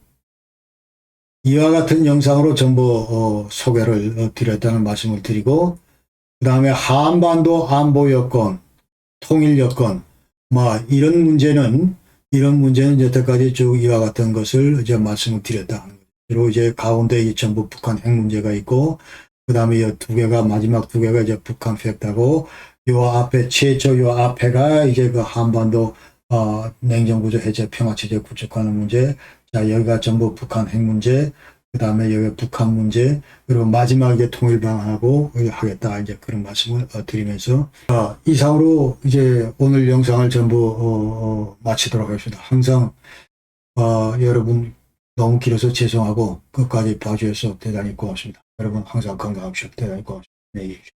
이와 같은 영상으로 전부 소개를 드렸다는 말씀을 드리고 그 다음에 한반도 안보 여건, 통일 여건 뭐 이런 문제는 여태까지 쭉 이와 같은 것을 이제 말씀을 드렸다. 그리고 이제 가운데 전부 북한 핵 문제가 있고 그 다음에 이 두 개가 마지막 두 개가 이제 북한 팩트하고 요 앞에 최초 요 앞에가 이제 그 한반도 냉정구조 해제 평화체제 구축하는 문제. 자, 여기가 전부 북한 핵 문제, 그 다음에 여기 북한 문제, 그리고 마지막에 통일 방안하고 하겠다. 이제 그런 말씀을 드리면서, 이상으로 이제 오늘 영상을 전부, 마치도록 하겠습니다. 항상, 여러분 너무 길어서 죄송하고 끝까지 봐주셔서 대단히 고맙습니다. 여러분 항상 건강하십시오. 대단히 고맙습니다. 네.